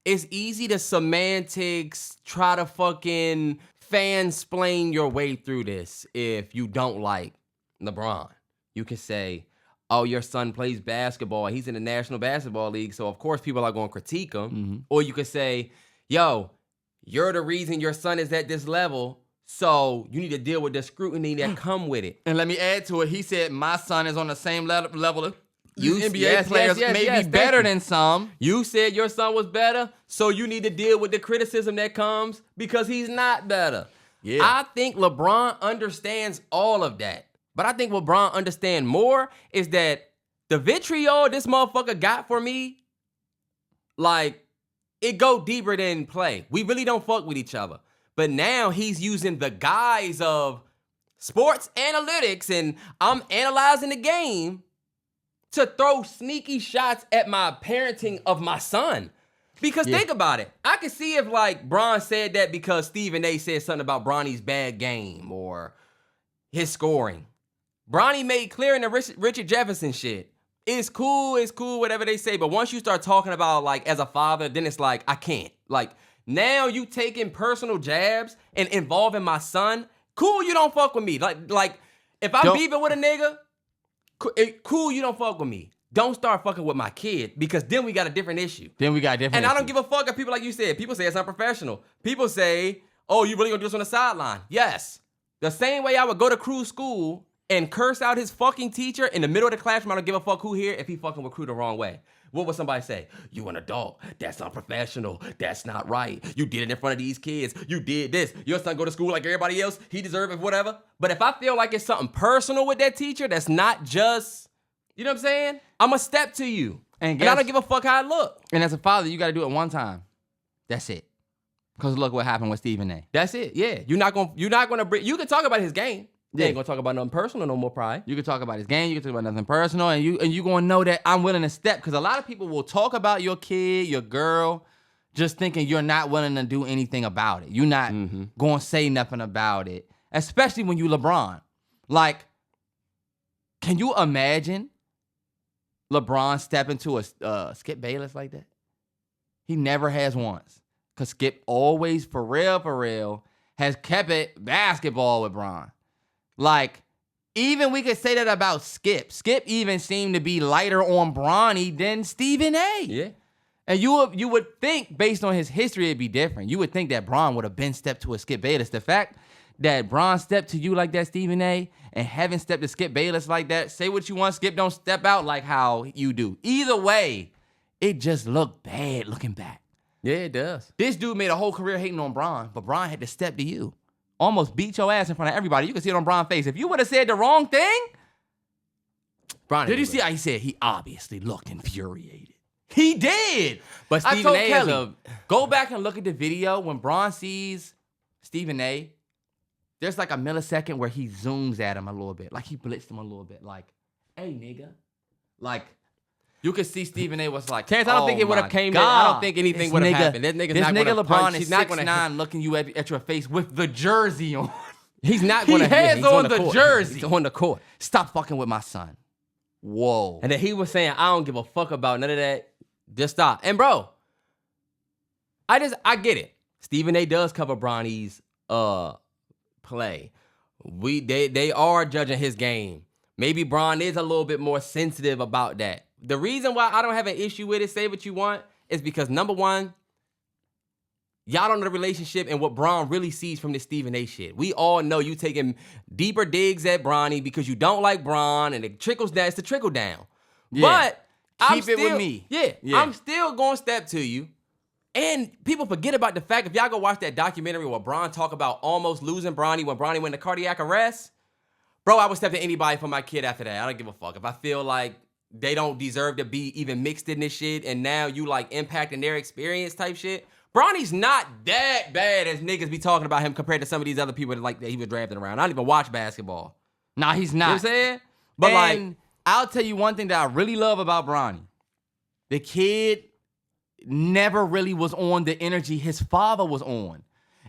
it's easy to semantics, try to fucking fansplain your way through this if you don't like LeBron. You can say, oh, your son plays basketball. He's in the National Basketball League, so of course people are going to critique him. Mm-hmm. Or you could say, yo, you're the reason your son is at this level, so you need to deal with the scrutiny that come with it. And let me add to it. He said, my son is on the same level of NBA players, maybe better than some. You said your son was better, so you need to deal with the criticism that comes because he's not better. Yeah. I think LeBron understands all of that. But I think what LeBron understands more is that the vitriol this motherfucker got for me, like, it go deeper than play. We really don't fuck with each other. But now he's using the guise of sports analytics and I'm analyzing the game to throw sneaky shots at my parenting of my son. Because think about it. I could see if, like, Bron said that because Stephen A. said something about Bronny's bad game or his scoring. Bronny made clear in the Richard Jefferson shit. It's cool, whatever they say. But once you start talking about, like, as a father, then it's like, I can't. Like, now you taking personal jabs and involving my son. Cool, you don't fuck with me. Like if I'm beefing with a nigga, cool, you don't fuck with me. Don't start fucking with my kid because then we got a different issue. And I don't give a fuck if people, like you said, people say it's unprofessional. People say, oh, you really gonna do this on the sideline? Yes. The same way I would go to Crew's school and curse out his fucking teacher in the middle of the classroom. I don't give a fuck who here if he fucking recruit the wrong way. What would somebody say? You an adult. That's unprofessional. That's not right. You did it in front of these kids. You did this. Your son go to school like everybody else. He deserve it, whatever. But if I feel like it's something personal with that teacher, that's not just, you know what I'm saying? I'm a step to you. And I don't give a fuck how I look. And as a father, you got to do it one time. That's it. Because look what happened with Stephen A. That's it. Yeah. You're not gonna bring. You can talk about his game. You ain't gonna talk about nothing personal no more, Pride. You can talk about his game. You can talk about nothing personal, and you gonna know that I'm willing to step. Because a lot of people will talk about your kid, your girl, just thinking you're not willing to do anything about it. You're not gonna say nothing about it, especially when you LeBron. Like, can you imagine LeBron stepping to a Skip Bayless like that? He never has once. Because Skip always, for real, has kept it basketball with Bron. Like, even we could say that about Skip. Skip even seemed to be lighter on Bronny than Stephen A. Yeah. And you would think, based on his history, it'd be different. You would think that Bron would have been stepped to a Skip Bayless. The fact that Bron stepped to you like that, Stephen A., and haven't stepped to Skip Bayless like that, say what you want, Skip don't step out like how you do. Either way, it just looked bad looking back. Yeah, it does. This dude made a whole career hating on Bron, but Bron had to step to you. Almost beat your ass in front of everybody. You can see it on Bron's face. If you would have said the wrong thing, Bron, did you see how he said he obviously looked infuriated? He did. But I Stephen told A. Kelly, go back and look at the video when Bron sees Stephen A. There's like a millisecond where he zooms at him a little bit. Like he blitzed him a little bit. Like, hey, nigga. Like, you could see Stephen A. was like, Terrance, I don't think it would have came there. I don't think anything would have happened. This nigga's not gonna LeBron punch. is He's not gonna 6'9", looking you at your face with the jersey on. He's not gonna. He has on the court. jersey. He's on the court. Stop fucking with my son. Whoa. And then he was saying, I don't give a fuck about none of that. Just stop. And bro, I get it. Stephen A. does cover Bronny's play. They are judging his game. Maybe Bron is a little bit more sensitive about that. The reason why I don't have an issue with it, say what you want, is because number one, y'all don't know the relationship and what Bron really sees from this Stephen A. shit. We all know you taking deeper digs at Bronny because you don't like Bron, and it trickles down. It's the trickle down. Yeah. But Keep it with me. Yeah, Yeah. I'm still going to step to you. And people forget about the fact, if y'all go watch that documentary where Bron talk about almost losing Bronny when Bronny went into cardiac arrest, bro, I would step to anybody for my kid after that. I don't give a fuck. If I feel like they don't deserve to be even mixed in this shit and now you like impacting their experience type shit, Bronny's not that bad as niggas be talking about him compared to some of these other people that he was drafting around. I don't even watch basketball. Nah, he's not. You know what I'm saying? But like, I'll tell you one thing that I really love about Bronny. The kid never really was on the energy his father was on.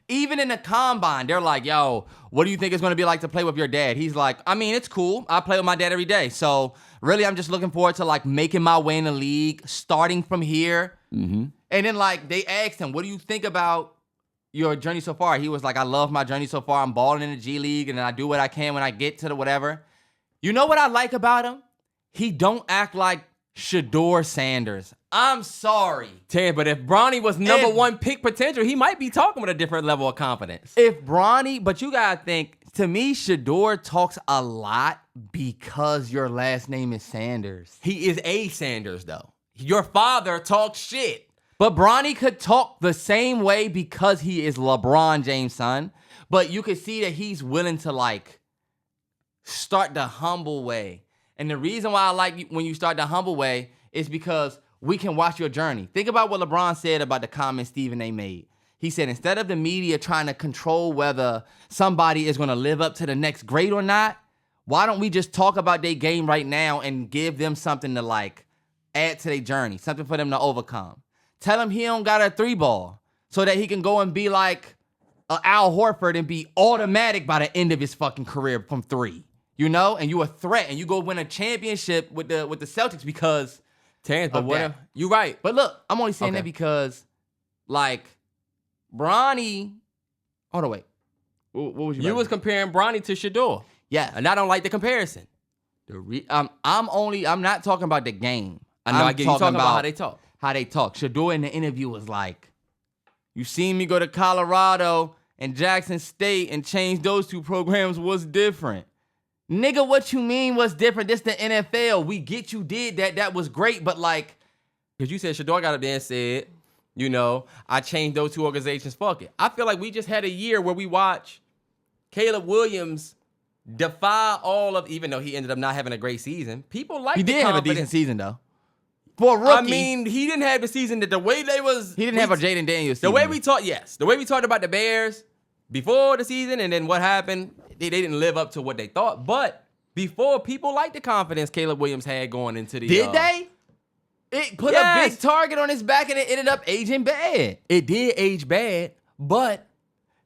Even in the combine, they're like, yo, what do you think it's going to be like to play with your dad? He's like, I mean, it's cool. I play with my dad every day. So really, I'm just looking forward to like making my way in the league, starting from here. Mm-hmm. And then like they asked him, what do you think about your journey so far? He was like, I love my journey so far. I'm balling in the G League and I do what I can when I get to the whatever. You know what I like about him? He don't act like Shaduer Sanders. I'm sorry. Terrance, but if Bronny was number one pick potential, he might be talking with a different level of confidence. If Bronny, but you gotta think, to me, Shadeur talks a lot because your last name is Sanders. He is a Sanders, though. Your father talks shit. But Bronny could talk the same way because he is LeBron James' son. But you could see that he's willing to like start the humble way. And the reason why I like when you start the humble way is because we can watch your journey. Think about what LeBron said about the comments Stephen A. made. He said, instead of the media trying to control whether somebody is going to live up to the next grade or not, why don't we just talk about their game right now and give them something to like add to their journey, something for them to overcome. Tell him he don't got a 3-ball so that he can go and be like Al Horford and be automatic by the end of his fucking career from 3. You know, and you a threat, and you go win a championship with the Celtics because Terrance, but what? You right. But look, I'm only saying that because, like, Bronny. Hold on, wait. What was you? You was comparing Bronny to Shadeur. Yeah, and I don't like the comparison. I'm not talking about the game. I know. I get you talking about how they talk. How they talk. Shadeur in the interview was like, "You seen me go to Colorado and Jackson State and change those 2 programs. What's different?" Nigga, what you mean was different? This the NFL. We get you did that. That was great, but like... Because you said Shadeur got up there and said, I changed those two organizations. Fuck it. I feel like we just had a year where we watch Caleb Williams defy all of, even though he ended up not having a great season. People like He the did have a confidence. decent season, though. For a rookie. I mean, he didn't have the season that the way they was. He didn't have a Jaden Daniels season. The way we talked about the Bears before the season, and then what happened, they didn't live up to what they thought. But before, people liked the confidence Caleb Williams had going into the. Did they? It put a big target on his back, and it ended up aging bad. It did age bad, but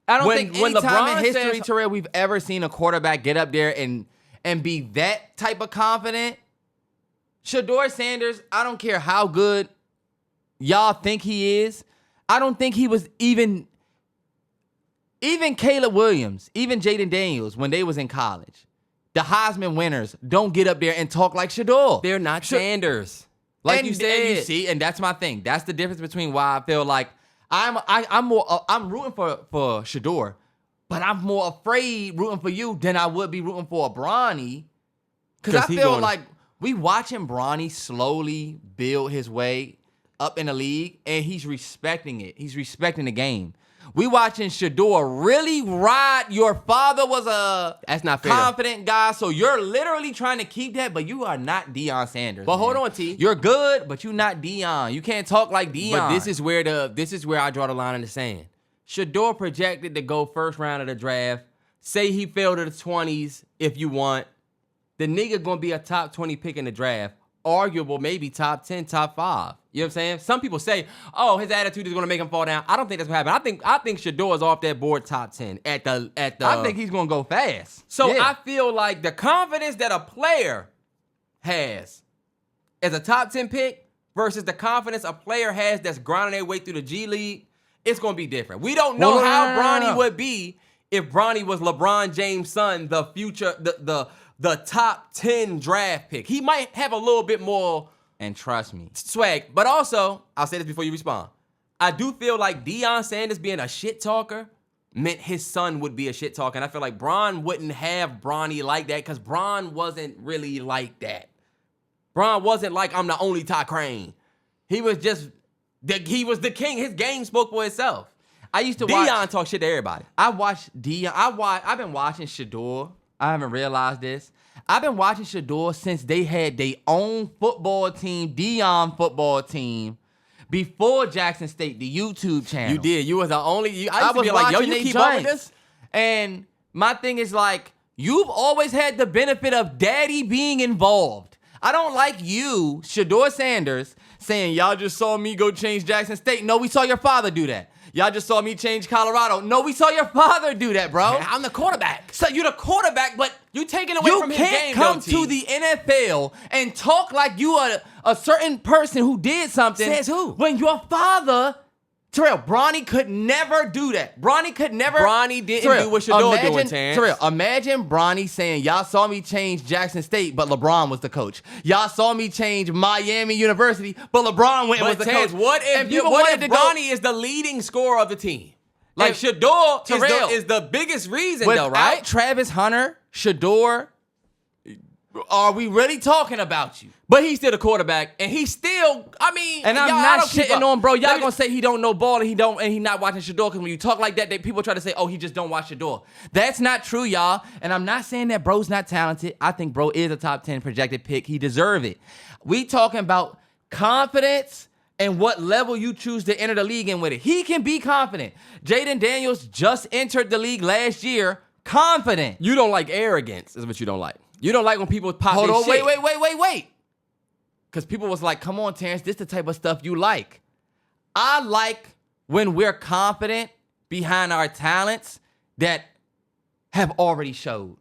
I don't think any time in history, says, Terrell, we've ever seen a quarterback get up there and be that type of confident. Shaduer Sanders, I don't care how good y'all think he is. I don't think he was even Caleb Williams, even Jaden Daniels, when they was in college. The Heisman winners don't get up there and talk like Shadeur. They're not Sanders. Like you said. And you see, and that's my thing. That's the difference between why I feel like I'm rooting for Shadeur, but I'm more afraid rooting for you than I would be rooting for a Bronny. Because I feel like we watching Bronny slowly build his way up in the league, and he's respecting it. He's respecting the game. We watching Shadeur really ride. Your father was That's not fair, confident guy, so you're literally trying to keep that, but you are not Deion Sanders. But man. hold on, T. You're good, but you're not Deion. You can't talk like Deion. But this is where I draw the line in the sand. Shadeur projected to go first round of the draft. Say he fell to the 20s if you want. The nigga gonna be a top 20 pick in the draft. Arguable, maybe top 10, top 5. You know what I'm saying? Some people say, oh, his attitude is gonna make him fall down. I don't think that's what happened. I think Shadeur is off that board top 10 at the I think he's gonna go fast. So Yeah. I feel like the confidence that a player has as a top 10 pick versus the confidence a player has that's grinding their way through the G League, it's gonna be different. We don't know how Bronny would be if Bronny was LeBron James' son, the future, the top 10 draft pick. He might have a little bit more, and trust me, swag. But also, I'll say this before you respond. I do feel like Deion Sanders being a shit talker meant his son would be a shit talker. And I feel like Bron wouldn't have Bronny like that because Bron wasn't really like that. Bron wasn't like, I'm the only Ty Crane. He was just, he was the king. His game spoke for itself. I used to Deion talk shit to everybody. I watched Deion. I've been watching Shadeur. I haven't realized this. I've been watching Shadeur since they had their own football team, Deion football team, before Jackson State, the YouTube channel. You did. You was the only. I used to was be like, yo, watching you they keep up with joints. this? And my thing is like, you've always had the benefit of daddy being involved. I don't like you, Shaduer Sanders, saying, y'all just saw me go change Jackson State. No, we saw your father do that. Y'all just saw me change Colorado. No, we saw your father do that, bro. I'm the quarterback. So you're the quarterback, but you taking away from his game. You can't come to the NFL and talk like you are a certain person who did something. Says who? When your father, Terrell, Bronny could never do that. Bronny could never. Bronny didn't do what Shadeur doing, Terrance. Terrell, imagine Bronny saying, y'all saw me change Jackson State, but LeBron was the coach. Y'all saw me change Miami University, but LeBron went and was the coach. What if Bronny is the leading scorer of the team? Like Shadeur is the biggest reason, though, right? Without Travis Hunter, Shadeur, are we really talking about you? But he's still the quarterback, and he's still, I mean, and I'm y'all not don't keep shitting up. on, bro. Y'all gonna say he don't know ball and he not watching Shadeur, because when you talk like that, people try to say, oh, he just don't watch Shadeur. That's not true, y'all. And I'm not saying that bro's not talented. I think bro is a top 10 projected pick. He deserve it. We talking about confidence and what level you choose to enter the league in with it. He can be confident. Jaden Daniels just entered the league last year, confident. You don't like arrogance, is what you don't like. You don't like when people pop Hold their on, shit. wait. Because people was like, come on, Terrance, this the type of stuff you like. I like when we're confident behind our talents that have already showed.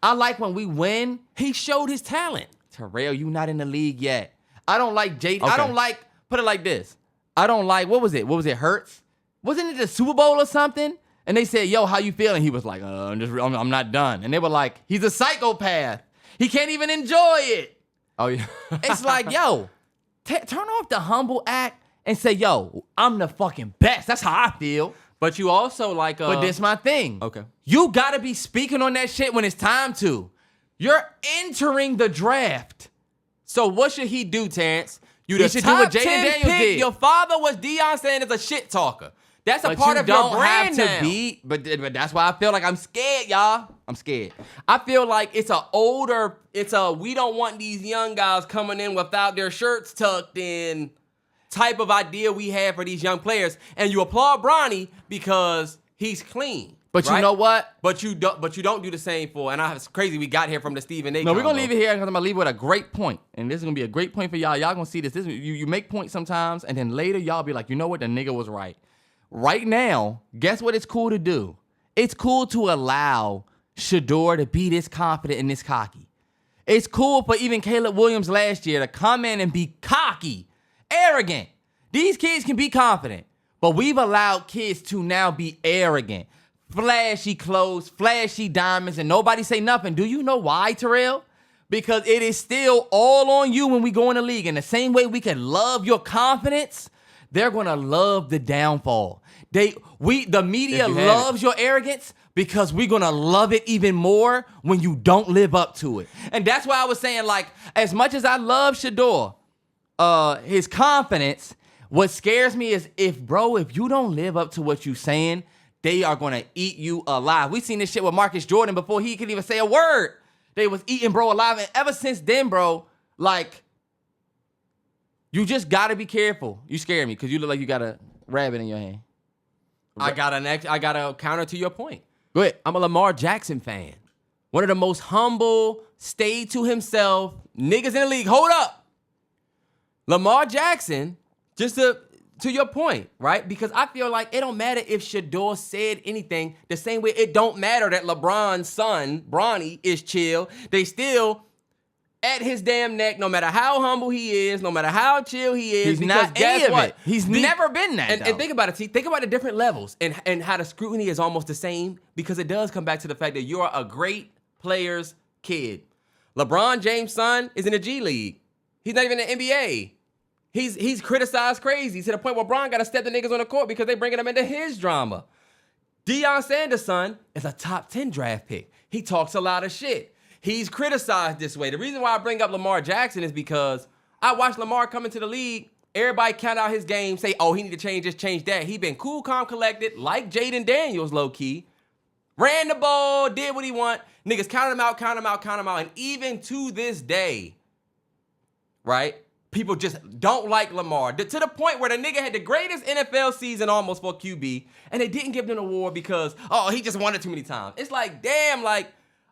I like when we win. He showed his talent. Terrell, you not in the league yet. I don't like Jaden. Okay. I don't like, put it like this. I don't like, what was it? Hurts? Wasn't it the Super Bowl or something? And they said, yo, how you feeling? He was like, I'm not done. And they were like, he's a psychopath. He can't even enjoy it. Oh, yeah. It's like, yo, turn off the humble act and say, yo, I'm the fucking best. That's how I feel. But you also like... But this my thing. Okay. You got to be speaking on that shit when it's time to. You're entering the draft. So what should he do, Terrance? You He should do what Jaden Daniels did. Your father was Deion Sanders, a shit talker. That's a But part you of your don't brand have to now. be. But that's why I feel like I'm scared, y'all. I'm scared. I feel like it's we don't want these young guys coming in without their shirts tucked in type of idea we have for these young players. And you applaud Bronny because he's clean. But right? you know what? But you don't do the same for, and it's crazy we got here from the Stephen A. No, we're combo. gonna leave it here because I'm gonna leave it with a great point. And this is gonna be a great point for y'all. Y'all gonna see this. You make points sometimes, and then later y'all be like, you know what? The nigga was right. Right now, guess what it's cool to do? It's cool to allow Shadeur to be this confident and this cocky. It's cool for even Caleb Williams last year to come in and be cocky, arrogant. These kids can be confident, but we've allowed kids to now be arrogant. Flashy clothes, flashy diamonds, and nobody say nothing. Do you know why, Terrell? Because it is still all on you when we go in the league. In the same way we can love your confidence, they're gonna love the downfall. The media loves your arrogance because we're gonna love it even more when you don't live up to it. And that's why I was saying, like, as much as I love Shadeur, his confidence, what scares me is if you don't live up to what you're saying, they are gonna eat you alive. We seen this shit with Marcus Jordan before he could even say a word. They was eating bro alive, and ever since then, bro, like, you just gotta be careful. You scare me because you look like you got a rabbit in your hand. I got a counter to your point. Go ahead. I'm a Lamar Jackson fan. One of the most humble, stayed to himself niggas in the league. Hold up. Lamar Jackson, just to your point, right? Because I feel like it don't matter if Shadeur said anything, the same way it don't matter that LeBron's son, Bronny, is chill. They still at his damn neck, no matter how humble he is, no matter how chill he is. He's not any of it. He's never been that, And think about it, T. Think about the different levels and how the scrutiny is almost the same, because it does come back to the fact that you're a great player's kid. LeBron James' son is in the G League. He's not even in the NBA. He's criticized crazy to the point where Bron got to step the niggas on the court because they bringing him into his drama. Deion Sanders' son is a top 10 draft pick. He talks a lot of shit. He's criticized this way. The reason why I bring up Lamar Jackson is because I watched Lamar come into the league. Everybody count out his game, say, oh, he need to change this, change that. He been cool, calm, collected, like Jaden Daniels, low-key. Ran the ball, did what he want. Niggas counted him out, count him out, count him out. And even to this day, right, people just don't like Lamar. To the point where the nigga had the greatest NFL season almost for QB, and they didn't give him an award because, oh, he just won it too many times. It's like, damn, like,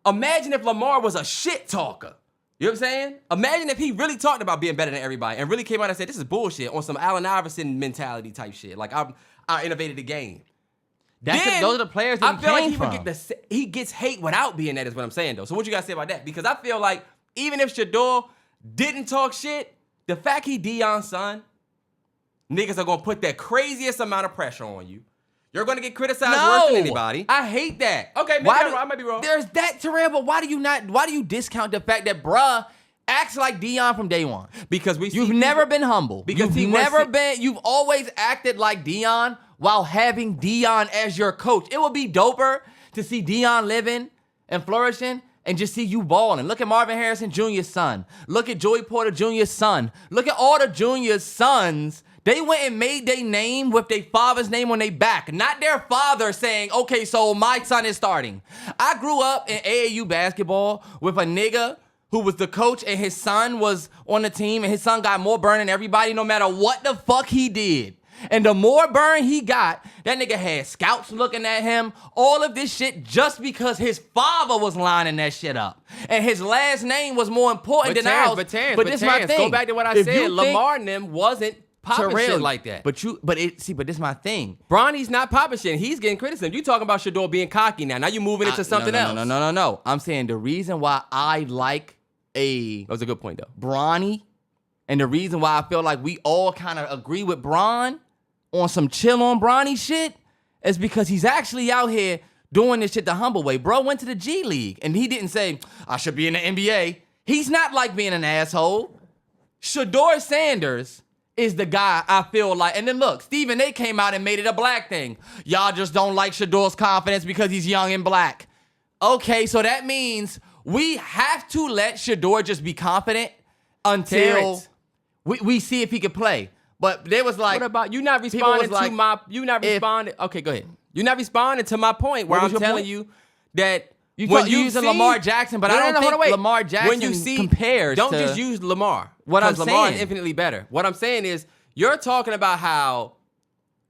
imagine if Lamar was a shit talker. You know what I'm saying? Imagine if he really talked about being better than everybody and really came out and said, this is bullshit, on some Allen Iverson mentality type shit. Like, I innovated the game. Those are the players that I feel like from. he gets hate without being that, is what I'm saying, though. So what you guys say about that? Because I feel like even if Shadeur didn't talk shit, the fact he Deion's son, niggas are going to put that craziest amount of pressure on you. You're going to get criticized worse than anybody. I hate that. Okay, maybe I might be wrong. There's that, Terrell, but why do you discount the fact that bruh acts like Deion from day one? Because you've never been humble. Because you've always acted like Deion while having Deion as your coach. It would be doper to see Deion living and flourishing and just see you balling. Look at Marvin Harrison Jr.'s son. Look at Joey Porter Jr.'s son. Look at all the Junior's sons. They went and made their name with their father's name on their back, not their father saying, okay, so my son is starting. I grew up in AAU basketball with a nigga who was the coach and his son was on the team, and his son got more burn than everybody no matter what the fuck he did. And the more burn he got, that nigga had scouts looking at him, all of this shit just because his father was lining that shit up. And his last name was more important than ours. But this is my thing. Go back to what I said. Lamar and them wasn't popping shit like that. But this is my thing. Bronny's not popping shit. He's getting criticism. You talking about Shadeur being cocky now. Now you moving into something else. No. I'm saying the reason why I like that was a good point, though. Bronny, and the reason why I feel like we all kind of agree with Bron on some chill on Bronny shit is because he's actually out here doing this shit the humble way. Bro went to the G League, and he didn't say, I should be in the NBA. He's not like being an asshole. Shaduer Sanders is the guy I feel like. And then look, Stephen A. came out and made it a black thing. Y'all just don't like Shadeur's confidence because he's young and black. Okay, so that means we have to let Shadeur just be confident until Terrance. we see if he can play. But there was like, What about you not responding like, to my? You not responding. Okay, go ahead. You're not responding to my point where What I'm was your telling point? you that you when thought you you've using seen- Lamar Jackson, but I don't hold on, think wait. Lamar Jackson when you see, compares Don't to just use Lamar. what I'm 'cause Lamar saying. is infinitely better. What I'm saying is you're talking about how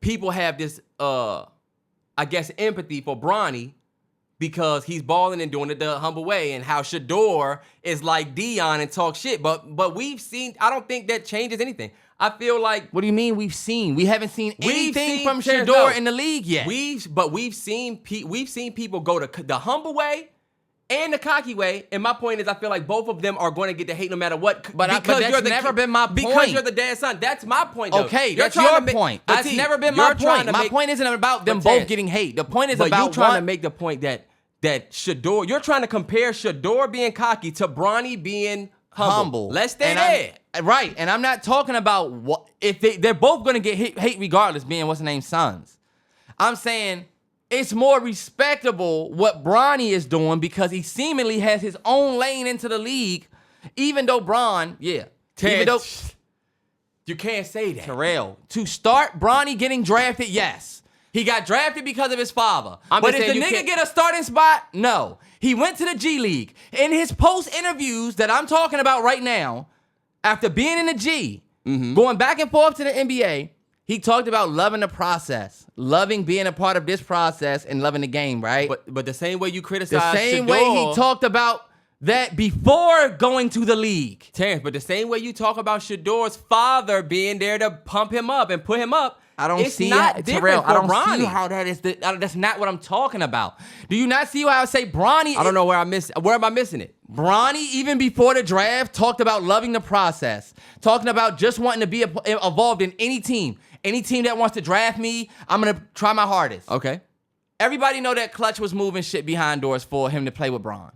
people have this, I guess, empathy for Bronny because he's balling and doing it the humble way, and how Shadeur is like Dion and talk shit. But we've seen. I don't think that changes anything. I feel like What do you mean we've seen? We haven't seen anything from Terrance, Shadeur no. in the league yet. We've seen people go to the humble way and the cocky way. And my point is, I feel like both of them are going to get the hate no matter what. But that's never been my Because point. you're the dad's son. That's my point. Though. Okay, You're that's trying your to make- point. but That's T, never been you're my trying point. to My make- point isn't about them but both Terrance, getting hate. The point is But about you trying one. to make the point that Shadeur, you're trying to compare Shadeur being cocky to Bronny being humble. Let's stay there. Right, and I'm not talking about what if they're both gonna get hate regardless, being what's the name sons. I'm saying it's more respectable what Bronny is doing because he seemingly has his own lane into the league, even though even though You can't say that. Terrell to start Bronny getting drafted, yes. He got drafted because of his father. I'm But just if the saying you nigga can't- get a starting spot, no. He went to the G League. In his post interviews that I'm talking about right now, after being in the G, going back and forth to the NBA, he talked about loving the process, loving being a part of this process, and loving the game, right? But the same way you the criticize same Shadeur, way he talked about that before going to the league. Terrance, but the same way you talk about Shadeur's father being there to pump him up and put him up, I don't it's see not how, different Terrell, for I don't Bronny. see how that is. That's not what I'm talking about. Do you not see how I say Bronny? I don't know where where am I missing it? Bronny, even before the draft, talked about loving the process, talking about just wanting to be involved in any team. Any team that wants to draft me, I'm going to try my hardest. Okay. Everybody know that Clutch was moving shit behind doors for him to play with Bron.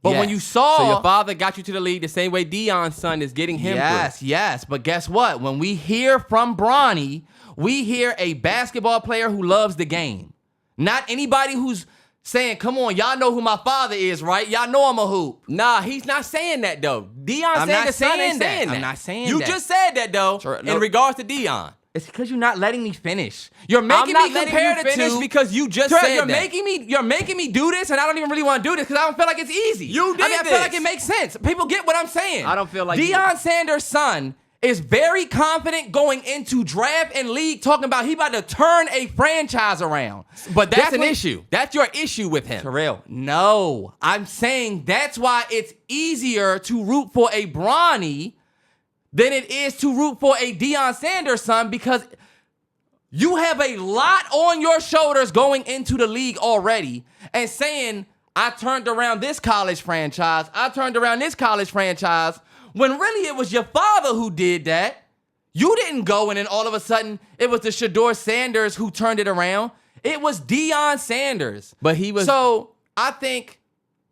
But Yes. when you saw... So your father got you to the league the same way Dion's son is getting him through. Yes. But guess what? When we hear from Bronny, we hear a basketball player who loves the game. Not anybody who's saying, come on, y'all know who my father is, right? Y'all know I'm a hoop. Nah, he's not saying that, though. Deion I'm Sanders' not son saying ain't that. saying that. I'm not saying you that. just said that, though, Sure, no. in regards to Deion. It's because you're not letting me finish. You're I'm making not me letting compare you the finish two. because you just Terrell, said you're that. making me do this, and I don't even really want to do this because I don't feel like it's easy. You did I feel this. like it makes sense. People get what I'm saying. I don't feel like Deion Sanders' son is very confident going into draft and league, talking about he about to turn a franchise around. But that's an what- issue. That's your issue with him. Terrell, no. I'm saying that's why it's easier to root for a Bronny than it is to root for a Deion Sanders son because you have a lot on your shoulders going into the league already and saying, I turned around this college franchise, I turned around this college franchise, when really it was your father who did that. You didn't go and then all of a sudden it was the Shaduer Sanders who turned it around. It was Deion Sanders. But he was... So I think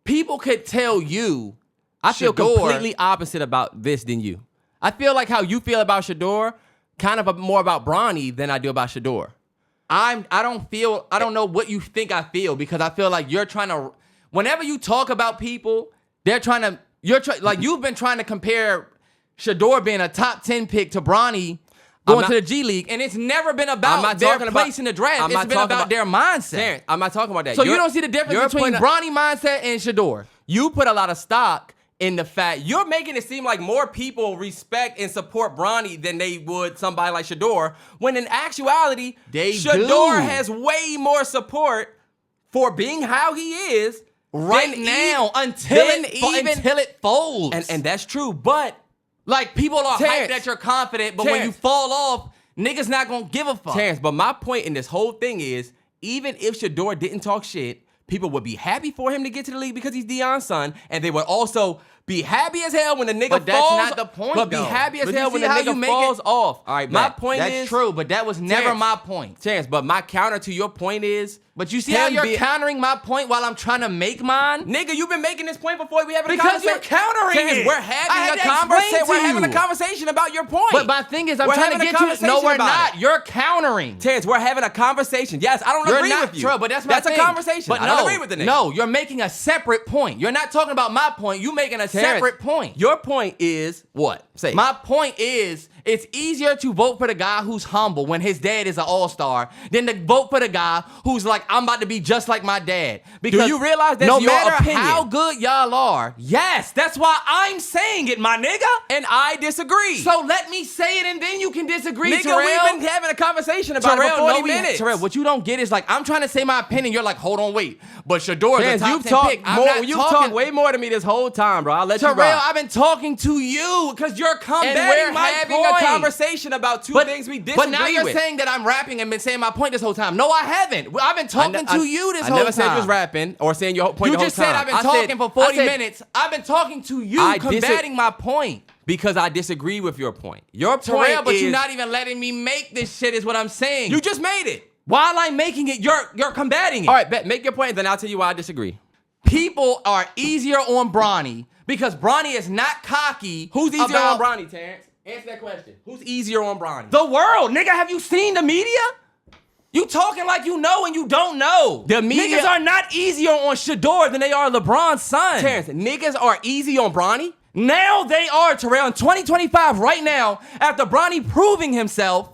people could tell you, I feel Shadeur- completely opposite about this than you. I feel like how you feel about Shadeur, kind of more about Bronny than I do about Shadeur. I don't know what you think I feel because I feel like you're trying to, whenever you talk about people, you've been trying to compare Shadeur being a top 10 pick to Bronny going to the G League, and it's never been about their place in the draft. It's been about their mindset. Terrance, I'm not talking about that. So you don't see the difference between Bronny mindset and Shadeur. You put a lot of stock in the fact you're making it seem like more people respect and support Bronny than they would somebody like Shadeur, when in actuality, Shadeur has way more support for being how he is right now until it folds. And that's true, but like people are Terrance, hyped that you're confident, but when you fall off, niggas not gonna give a fuck. Terrance, but my point in this whole thing is, even if Shadeur didn't talk shit, people would be happy for him to get to the league because he's Deion's son, and they would also Be happy as hell when the nigga But that's falls. not the point, But be though. happy as But you hell when see the how you nigga make falls it? off. All right, my Bet. point That's is true, but that was never Terrence, my point. Terrence, but my counter to your point is, But you see how him you're be- countering my point while I'm trying to make mine? nigga, you've been making this point before we having a Because conversation. you're countering Terrence, it. We're I had having a to explain conversation. to We're having a you. conversation about your point. But my thing is, I'm We're trying to having a get you. No, conversation we're about not. it. You're countering. Terrence, we're having a conversation. Yes, I don't You're agree not with you. true, but that's my a thing. conversation. But I no, don't agree with the nigga. No, you're making a separate point. You're not talking about my point. You're making a Terrence, separate point. Your point is what? Say it. My point is, it's easier to vote for the guy who's humble when his dad is an all-star than to vote for the guy who's like, I'm about to be just like my dad. Because you realize that's no your matter opinion? how good y'all are, yes, that's why I'm saying it, my nigga. And I disagree. So let me say it and then you can disagree, nigga, Terrell. we've been having a conversation about it for 40 minutes. Terrell, what you don't get is like, I'm trying to say my opinion. You're like, hold on, wait. But Shadeur is Terrence, a top you've 10 talked pick. I'm more. not You've talking. talked way more to me this whole time, bro. I'll let Terrell, you rock. I've been talking to you because you're combating And we're my having point. a conversation about two things we disagree But now you're with. saying that I'm rapping and been saying my point this whole time. No, I haven't. I've been talking to you this whole time. I never said you was rapping or saying your point You the whole just said time. I've been I talking said- for 40 I said, minutes. I've been talking to you, I combating my point. Because I disagree with your point. Your point Terrell, but is... you're not even letting me make this shit is what I'm saying. You just made it. While I'm making it, you're combating it. All right, bet. Make your point, then I'll tell you why I disagree. People are easier on Bronny because Bronny is not cocky. Who's easier about on Bronny, Terrence? Answer that question. Who's easier on Bronny? The world, nigga. Have you seen the media? You talking like you know and you don't know. The media- Niggas are not easier on Shadeur than they are LeBron's son. Terrence, niggas are easy on Bronny? Now they are, Terrell, in 2025 right now, after Bronny proving himself,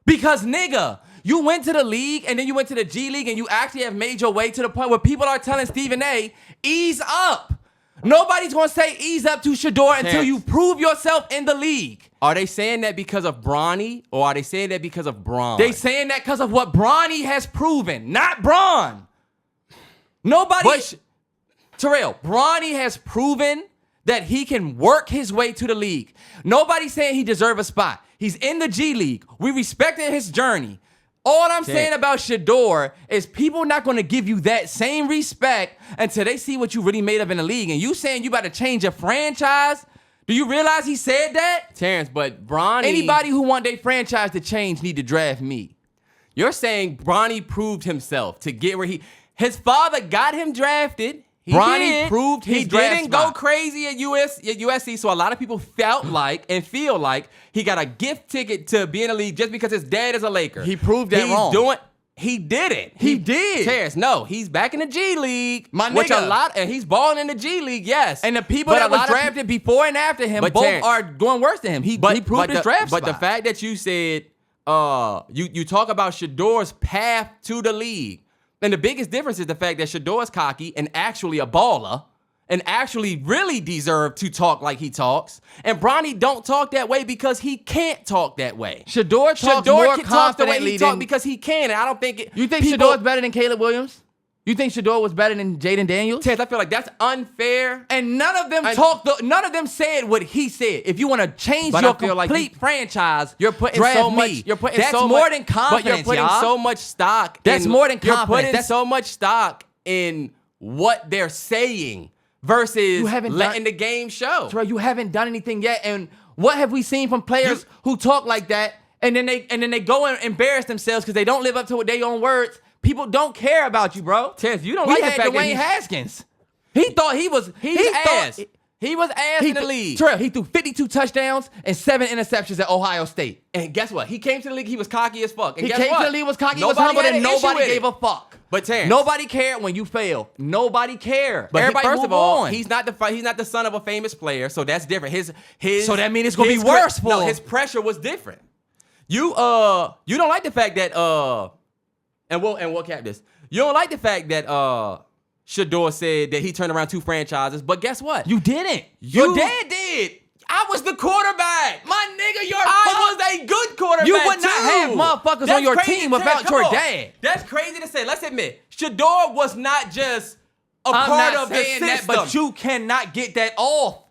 because nigga, you went to the league and then you went to the G League and you actually have made your way to the point where people are telling Stephen A, ease up. Nobody's gonna say ease up to Shadeur until Terrence. you prove yourself in the league. Are they saying that because of Bronny or are they saying that because of Bron? They saying that because of what Bronny has proven, not Bron. Nobody, Terrell, Bronny has proven that he can work his way to the league. Nobody's saying he deserves a spot. He's in the G League. We respected his journey. All I'm saying about Shadeur is people not going to give you that same respect until they see what you really made of in the league. And you saying you about to change your franchise? Do you realize he said that? Terrence, but Bronny... Anybody who want their franchise to change need to draft me. You're saying Bronny proved himself to get where he... His father got him drafted. He Bronny did. proved his He draft didn't go spot. crazy at USC, so a lot of people felt like and feel like he got a gift ticket to be in the league just because his dad is a Laker. He proved that wrong. He didn't. He did. Terrence, no, he's back in the G League. My which nigga. and he's balling in the G League, yes. And the people But that a was lot of drafted before and after him, But both Terrence- are going worse than him. He proved his draft But the spot. fact that you said you talk about Shadeur's path to the league, and the biggest difference is the fact that Shadeur's cocky and actually a baller and actually really deserve to talk like he talks. And Bronny don't talk that way because he can't talk that way. Shadeur talks more can talk the way confidently he talks than... because he can, and I don't think it... You think Shadeur's better than Caleb Williams? You think Shadeur was better than Jaden Daniels? Terrence, I feel like that's unfair. And none of them none of them said what he said. If you want to change But your I feel like complete franchise, You're putting draft so much. me. You're putting That's so more much, than confidence, But you're putting y'all. so much stock. That's more than confidence. You're putting That's- so much stock in what they're saying versus letting the game show. Terrell, you haven't done anything yet. And what have we seen from players who talk like that and then they go and embarrass themselves because they don't live up to their own words? People don't care about you, bro. Terrence, you don't We like the had fact that Dwayne Haskins. He thought he was ass. He was ass in the league. Terrell, he threw 52 touchdowns and 7 interceptions at Ohio State. And guess what? He came to the league, he was cocky as fuck. And He guess came what? to the league, was cocky, he was Nobody humble, had and an issue nobody with gave it. a fuck. But Terrence, Nobody cared when you failed. Nobody cared. But Everybody first move of all, on. he's not the son of a famous player, so that's different. His So that mean it's gonna be his worse for No, him. his pressure was different. You don't like the fact that and we'll cap this. You don't like the fact that Shadeur said that he turned around 2 franchises, but guess what? You didn't. Your dad did. I was the quarterback. My nigga, I was a good quarterback. You would not too. have motherfuckers That's on your crazy team to without say. Come your on. dad. That's crazy to say. Let's admit, Shadeur was not just a I'm part not of the saying system. that, but you cannot get that off.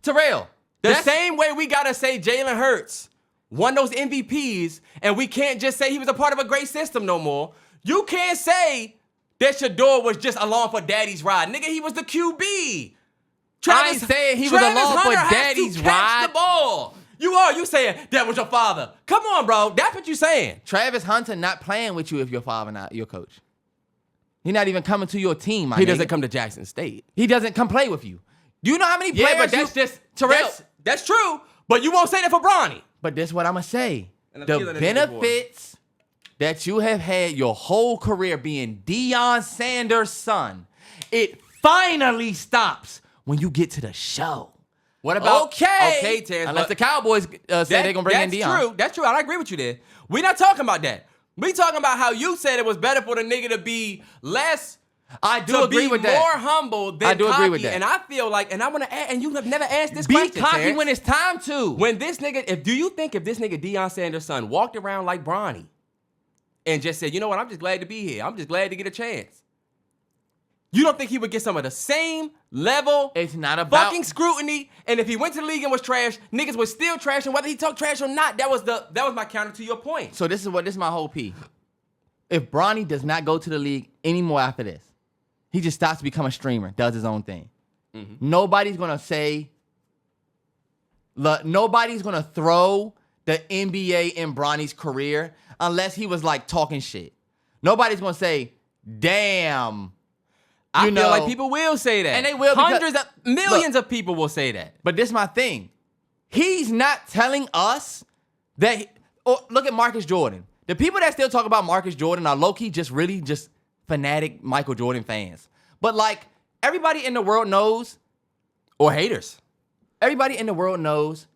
Terrell, The same way we gotta say Jalen Hurts won those MVPs, and we can't just say he was a part of a great system no more. You can't say that Shadeur was just along for daddy's ride. Nigga, he was the QB. Travis, I ain't saying he was along for daddy's ride. The ball. You saying that was your father. Come on, bro. That's what you saying. Travis Hunter not playing with you if your father not your coach. He not even coming to your team, my He nigga. doesn't come to Jackson State. He doesn't come play with you. Do you know how many players? Yeah, but that's just Terrell. That's true. But you won't say that for Bronny. But this is what I'm gonna say. And I'm The feeling it, benefits that you have had your whole career being Deion Sanders' son, it finally stops when you get to the show. What about okay, Terrance? unless the Cowboys say they're gonna bring in Deion. That's true. That's true. I agree with you there. We're not talking about that. We talking about how you said it was better for the nigga to be less. I do agree with that. More humble than I do cocky. agree with that. And I feel like, and I want to add, and you have never asked this Be question, cocky Terrance. when it's time to. When this nigga, do you think if this nigga Deion Sanders' son walked around like Bronny and just said, you know what, I'm just glad to be here. I'm just glad to get a chance. You don't think he would get some of the same level It's not about fucking scrutiny? And if he went to the league and was trash, niggas was still trash, and whether he talked trash or not, that was my counter to your point. So this is my whole P. If Bronny does not go to the league anymore after this, he just stops to become a streamer, does his own thing. Mm-hmm. Nobody's gonna say, nobody's gonna throw the NBA in Bronny's career unless he was like talking shit. Nobody's gonna say, damn. I feel like people will say that. And they will because- Hundreds of millions of people will say that. But this is my thing. He's not telling us that. Look at Marcus Jordan. The people that still talk about Marcus Jordan are low-key just really just fanatic Michael Jordan fans. But like everybody in the world knows, Or haters. everybody in the world knows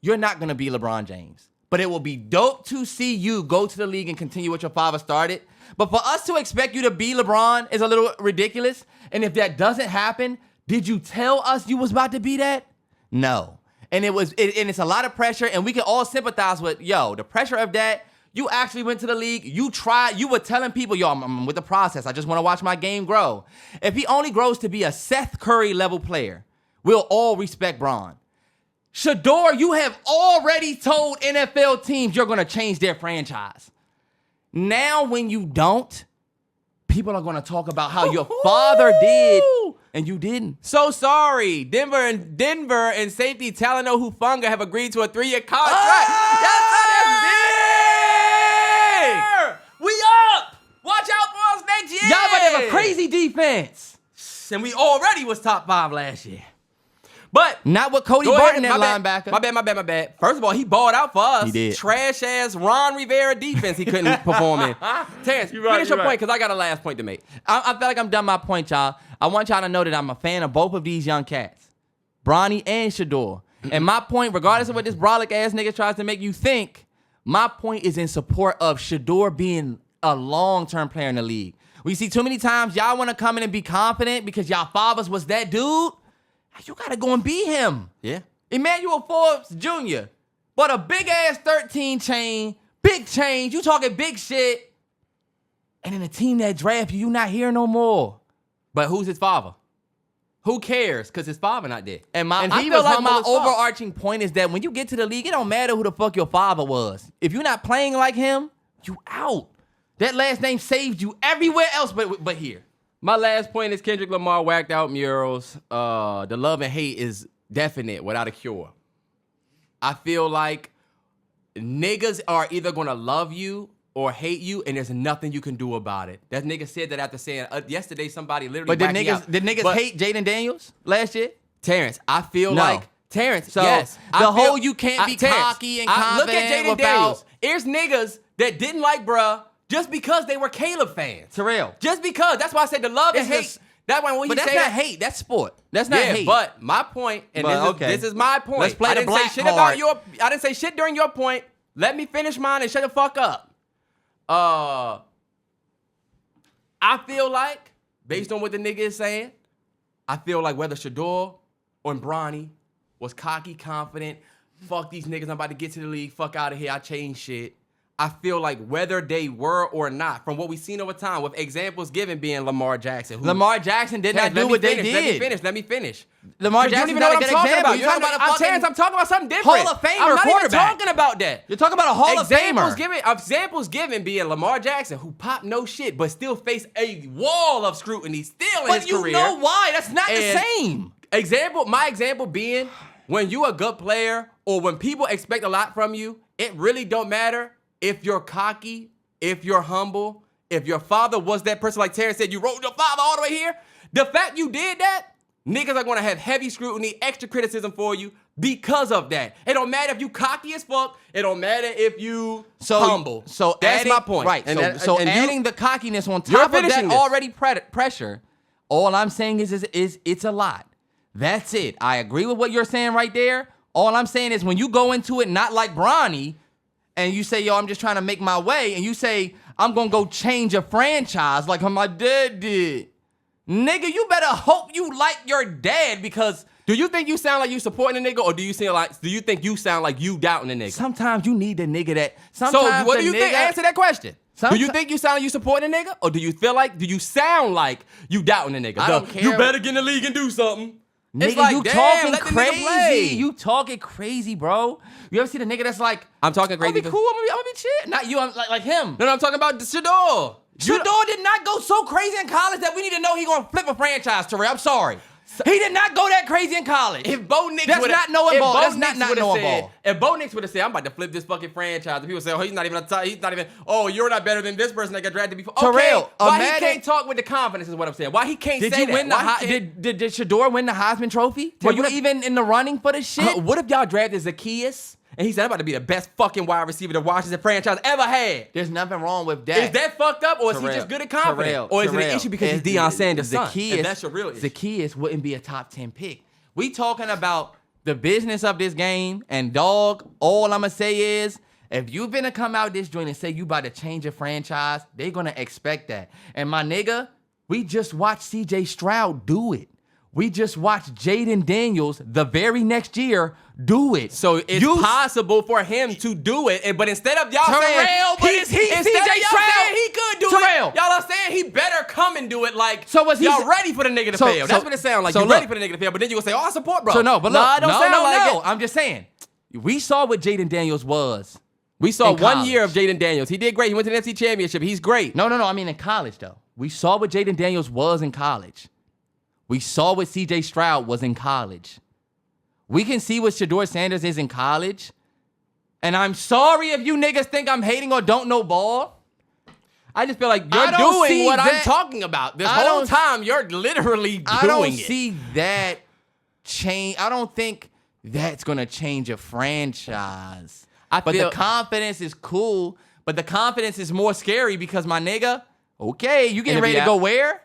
you're not gonna be LeBron James. But it will be dope to see you go to the league and continue what your father started. But for us to expect you to be LeBron is a little ridiculous. And if that doesn't happen, did you tell us you was about to be that? No. And and it's a lot of pressure, and we can all sympathize with, the pressure of that. You actually went to the league. You tried. You were telling people, I'm with the process. I just want to watch my game grow. If he only grows to be a Seth Curry level player, we'll all respect Bron. Shadeur, you have already told NFL teams you're going to change their franchise. Now, when you don't, people are going to talk about how your father did and you didn't. So sorry. Denver and safety Talano Hufanga have agreed to a 3-year contract. That's big. We up. Watch out for us next year. Y'all about to have a crazy defense. And we already was top 5 last year. But not with Cody go Barton ahead. at linebacker. My bad. First of all, he balled out for us. He did. Trash-ass Ron Rivera defense he couldn't perform in. Terrance, finish your point, because I got a last point to make. I feel like I'm done my point, y'all. I want y'all to know that I'm a fan of both of these young cats, Bronny and Shadeur. And my point, regardless of what this brolic-ass nigga tries to make you think, my point is in support of Shadeur being a long-term player in the league. We see too many times y'all want to come in and be confident because y'all fathers was that dude. You got to go and be him. Yeah. Emmanuel Forbes Jr. But a big-ass 13 chain, big change. You talking big shit. And in a team that draft you not here no more. But who's his father? Who cares? Because his father not there. And he I feel was like humble my as fuck. overarching point is that when you get to the league, it don't matter who the fuck your father was. If you're not playing like him, you out. That last name saved you everywhere else but here. My last point is Kendrick Lamar whacked out murals. The love and hate is definite without a cure. I feel like niggas are either going to love you or hate you, and there's nothing you can do about it. That nigga said that after saying, yesterday somebody literally But did whacked me out. niggas hate Jaden Daniels last year? Terrance, I feel No. like Terrance. So, yes, the I whole you can't be cocky and Look at confident Jaden without- Daniels. Here's niggas that didn't like bruh just because they were Caleb fans. Terrell. Just because. That's why I said the love and It's hate. just- That one when But he that's say not that, hate. That's sport. That's not hate. But my point, and But, this is my point. Let's play I the didn't black say shit card. about your. I didn't say shit during your point. Let me finish mine and shut the fuck up. I feel like, based on what the nigga is saying, I feel like whether Shadeur or Bronny was cocky, confident, fuck these niggas, I'm about to get to the league, fuck out of here, I changed shit. I feel like whether they were or not, from what we've seen over time, with examples given being Lamar Jackson. Who, Lamar Jackson did not do what they did. Let me finish. Lamar You don't Jackson's even know not what a I'm good talking example. about. You're talking about a fucking Terrance, I'm talking about something different. Hall of Famer I'm not quarterback. even talking about that. You're talking about a Hall of Famer. Examples given being Lamar Jackson, who popped no shit, but still faced a wall of scrutiny still in his But you career. know why? That's not the And- same. My example being, when you a good player or when people expect a lot from you, it really don't matter if you're cocky, if you're humble, if your father was that person like Terrance said, you rode your father all the way here. The fact you did that, niggas are gonna have heavy scrutiny, extra criticism for you because of that. It don't matter if you cocky as fuck. It don't matter if you humble. So that's my point. Right. And So adding the cockiness on top of that already pressure, all I'm saying is it's a lot. That's it. I agree with what you're saying right there. All I'm saying is when you go into it not like Bronny, and you say, yo, I'm just trying to make my way, and you say, I'm gonna go change a franchise like how my dad did. Nigga, you better hope you like your dad, because do you think you sound like you supporting a nigga, or do you think you sound like you doubting a nigga? Sometimes you need the nigga that. So what do you think? Answer that question. Do you think you sound like you supporting a nigga, or do you sound like you doubting a nigga? I don't care. You better get in the league and do something. Nigga, it's like, you damn, talking let the nigga play. crazy. You talking crazy, bro. You ever see the nigga that's like, I'm talking crazy. I'm gonna be cool. I'm gonna be chill. Not you. I'm like him. No, I'm talking about Shadeur. Shadeur did not go so crazy in college that we need to know he gonna flip a franchise, Terrell. I'm sorry. He did not go that crazy in college. If Bo Nix that's not knowing ball. That's not knowing ball. If Bo Nix would have said, I'm about to flip this fucking franchise, and people say, oh, he's not even, oh, you're not better than this person that got drafted before. Terrell, okay, why he can't talk with the confidence is what I'm saying. Why he can't say that? Did Shadeur win the Heisman Trophy? Were you even in the running for this shit? What if y'all drafted Zacchaeus? And he said, I'm about to be the best fucking wide receiver the Washington franchise ever had. There's nothing wrong with that. Is that fucked up, or is he just good at confidence? Or is it an issue because he's Deion Sanders' son? And that's your real issue. Zacchaeus wouldn't be a top 10 pick. We talking about the business of this game, and dog, all I'm going to say is, if you finna come out this joint and say you about to change a franchise, they going to expect that. And my nigga, we just watched CJ Stroud do it. We just watched Jaden Daniels the very next year do it. So it's possible for him to do it, but instead of y'all saying he could do it, y'all are saying he better come and do it. Like, so was y'all ready for the nigga to fail? That's what it sounds like. You're ready for the nigga to fail, but then you gonna say, "Oh, I support, bro." So no, but look, I don't sound like it. I'm just saying, we saw what Jaden Daniels was. We saw 1 year of Jaden Daniels. He did great. He went to the NC Championship. He's great. No. I mean in college though. We saw what Jaden Daniels was in college. We saw what CJ Stroud was in college. We can see what Shaduer Sanders is in college. And I'm sorry if you niggas think I'm hating or don't know ball. I just feel like you're doing what I'm talking about. This whole time, you're literally doing it. I don't see that change. I don't think that's going to change a franchise. But the confidence is cool. But the confidence is more scary because, my nigga, okay, you getting ready to go where?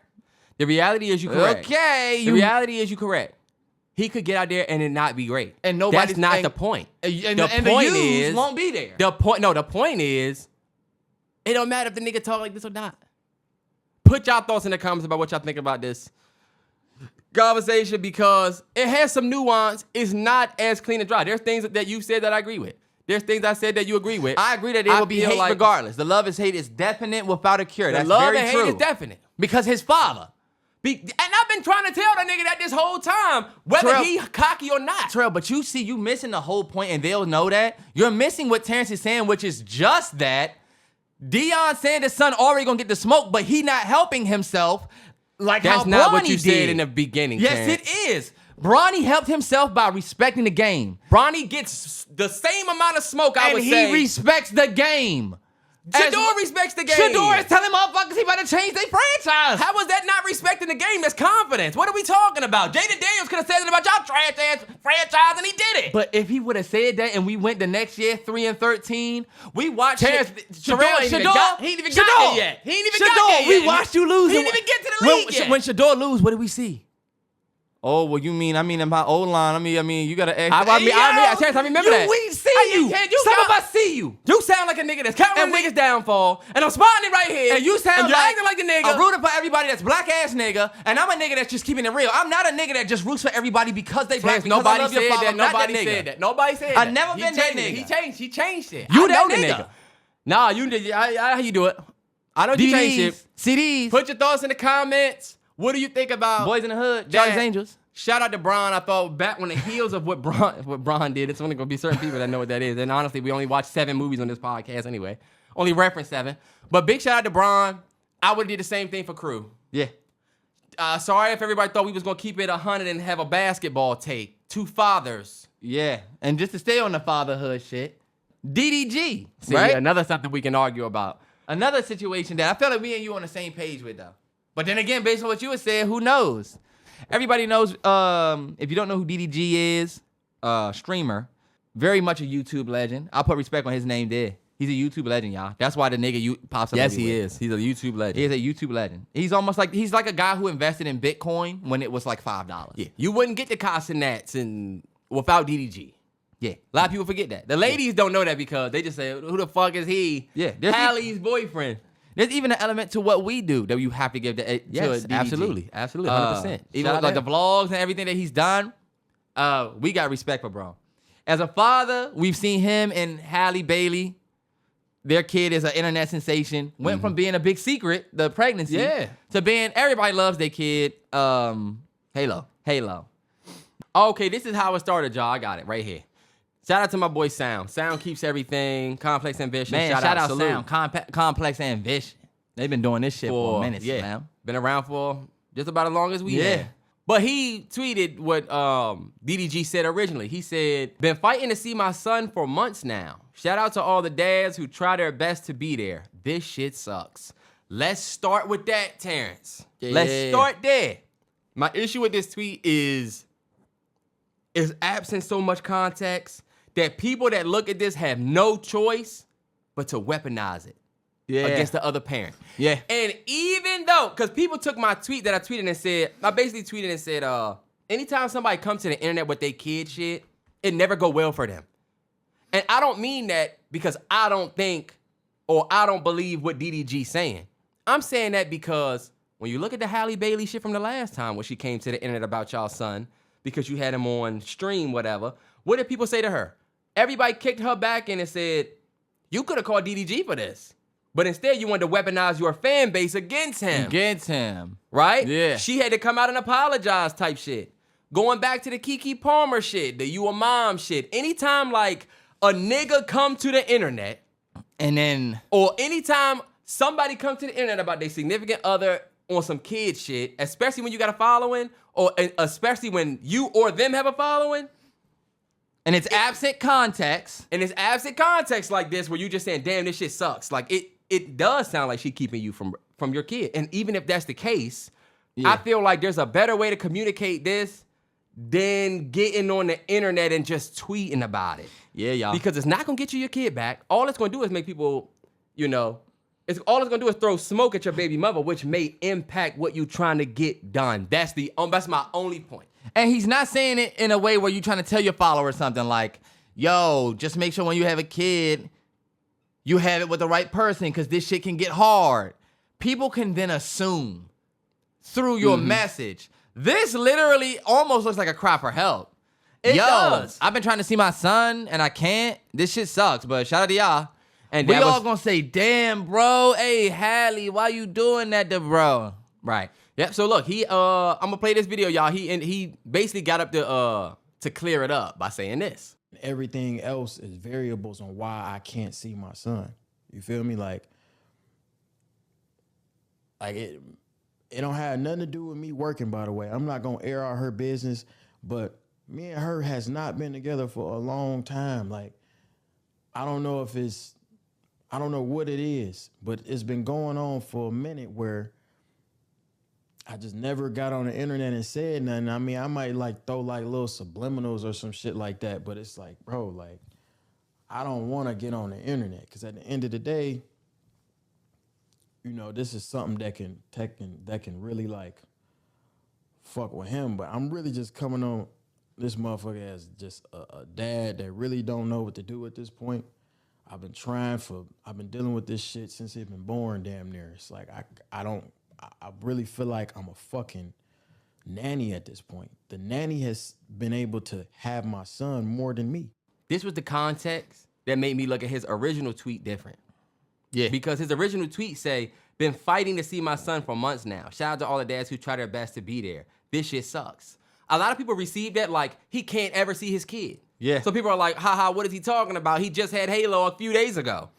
The reality is you correct. Okay. The reality is you correct. He could get out there and it not be great. And that's not the point. And the point is won't be there. The point is, it don't matter if the nigga talk like this or not. Put y'all thoughts in the comments about what y'all think about this conversation, because it has some nuance. It's not as clean and dry. There's things that you said that I agree with. There's things I said that you agree with. I agree that it will be hate regardless. The love is hate is definite without a cure. That's love very and true. Hate is definite. Because his father. And I've been trying to tell that nigga that this whole time, whether he cocky or not. Terrell, but you missing the whole point, and they'll know that. You're missing what Terrance is saying, which is just that Deion Sanders' son already gonna get the smoke, but he not helping himself like That's how Bronny not what you did. said in the beginning, Yes, Terrance. it is. Bronny helped himself by respecting the game. Bronny gets the same amount of smoke, I would say. And he respects the game. Shadeur respects the game. Shadeur is telling motherfuckers he about to change their franchise. How was that not respecting the game? That's confidence. What are we talking about? Jaden Daniels could have said it about y'all trash ass franchise, and he did it. But if he would have said that and we went the next year 3-13, we watched Terrance, Shadeur. He ain't even got it yet. He ain't even got it yet. We watched you lose. He didn't even get to the league yet. When Shadeur lose, what did we see? Oh, well, you mean, in my old line, you got to ask. Terrance, I remember that. We see you. Some of us see you. You sound like a nigga that's counting on niggas' downfall, and I'm spotting it right here. And you sound and you're acting like a nigga. I'm rooting for everybody that's black ass nigga, and I'm a nigga that's just keeping it real. I'm not a nigga that just roots for everybody because they black. Nobody said that. Nobody said that. Nobody said that. I never been that nigga. He changed it. You that nigga. Nah, you did. How you do it? I know you changed it. CDs. Put your thoughts in the comments. What do you think about Boys in the Hood, Charlie's Angels? Shout out to Bron. I thought back on the heels of what Bron did. It's only going to be certain people that know what that is. And honestly, we only watched 7 movies on this podcast anyway. Only reference 7. But big shout out to Bron. I would have did the same thing for Crew. Yeah. Sorry if everybody thought we was gonna keep it 100 and have a basketball take. 2 fathers. Yeah, and just to stay on the fatherhood shit, DDG, See, right? another something we can argue about. Another situation that I feel like me and you on the same page with, though. But then again, based on what you were saying, who knows? Everybody knows, if you don't know who DDG is, streamer, very much a YouTube legend. I'll put respect on his name there. He's a YouTube legend, y'all. That's why the nigga pops up. Yes, everywhere. he is. He's a YouTube legend. He is a YouTube legend. He's like a guy who invested in Bitcoin when it was like $5. Yeah, you wouldn't get the Cockines and without DDG. Yeah. A lot of people forget that. The ladies don't know that because they just say, who the fuck is he? Yeah. Halle's boyfriend. There's even an element to what we do that you have to give to Yes, DDG. absolutely. Absolutely. 100%. Even with, like the vlogs and everything that he's done, we got respect for bro. As a father, we've seen him and Halle Bailey. Their kid is an internet sensation. Went from being a big secret, the pregnancy, to being everybody loves their kid. Halo. Okay, this is how it started, y'all. I got it right here. Shout out to my boy Sound. Sound keeps everything. Complex Ambition. Man, shout out salute. Sound. Complex Ambition. They've been doing this shit for a minute, man. Been around for just about as long as we Yeah. have. But he tweeted what DDG said originally. He said, been fighting to see my son for months now. Shout out to all the dads who try their best to be there. This shit sucks. Let's start with that, Terrance. Yeah. Let's start there. My issue with this tweet is absent so much context that people that look at this have no choice but to weaponize it against the other parent. Yeah. And even though, because people took my tweet that I tweeted and said, I basically tweeted and said, anytime somebody comes to the internet with their kid shit, it never go well for them. And I don't mean that because I don't think or I don't believe what DDG's saying. I'm saying that because when you look at the Halle Bailey shit from the last time when she came to the internet about y'all son, because you had him on stream, whatever, what did people say to her? Everybody kicked her back in and said, you could have called DDG for this. But instead, you wanted to weaponize your fan base against him. Right? Yeah. She had to come out and apologize type shit. Going back to the Keke Palmer shit, the you a mom shit. Anytime, like, a nigga come to the internet, And then, or anytime somebody come to the internet about their significant other on some kid shit, especially when you got a following, or especially when you or them have a following, and it's absent context. and it's absent context like this where you just saying, damn, this shit sucks. Like, it does sound like she keeping you from your kid. And even if that's the case, I feel like there's a better way to communicate this than getting on the internet and just tweeting about it. Yeah, y'all. Because it's not gonna get you your kid back. All it's gonna do is make people, all it's gonna do is throw smoke at your baby mother, which may impact what you trying to get done. That's my only point. And he's not saying it in a way where you're trying to tell your followers something like, yo, just make sure when you have a kid, you have it with the right person because this shit can get hard. People can then assume through your message. This literally almost looks like a cry for help. It does. I've been trying to see my son and I can't. This shit sucks, but shout out to y'all. And we that all was- gonna say, damn, bro. Hey, Halle, why you doing that to bro? Right. Yep. So look, I'm gonna play this video, y'all. He basically got up to clear it up by saying this. Everything else is variables on why I can't see my son. You feel me? Like it don't have nothing to do with me working, by the way. I'm not gonna air out her business, but me and her has not been together for a long time. Like, I don't know what it is, but it's been going on for a minute where I just never got on the internet and said nothing. I mean, I might like throw like little subliminals or some shit like that, but it's like, bro, like, I don't want to get on the internet because at the end of the day, this is something that can really like fuck with him. But I'm really just coming on this motherfucker as just a dad that really don't know what to do at this point. I've been dealing with this shit since he's been born, damn near. It's like I really feel like I'm a fucking nanny at this point. The nanny has been able to have my son more than me. This was the context that made me look at his original tweet different. Yeah. Because his original tweet say, been fighting to see my son for months now. Shout out to all the dads who try their best to be there. This shit sucks. A lot of people receive that like he can't ever see his kid. Yeah. So people are like, haha, what is he talking about? He just had Halo a few days ago.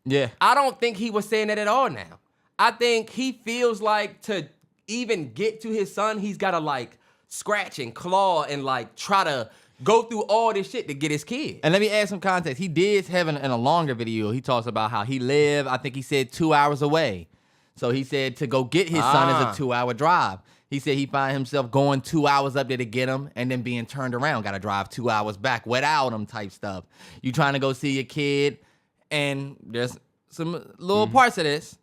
Yeah. I don't think he was saying that at all now. I think he feels like to even get to his son, he's got to like scratch and claw and like try to go through all this shit to get his kid. And let me add some context. He did have in a longer video, he talks about how he lived, I think he said 2 hours away. So he said to go get his son is a 2-hour drive. He said he find himself going 2 hours up there to get him and then being turned around. Got to drive 2 hours back without him type stuff. You trying to go see your kid and there's some little parts of this.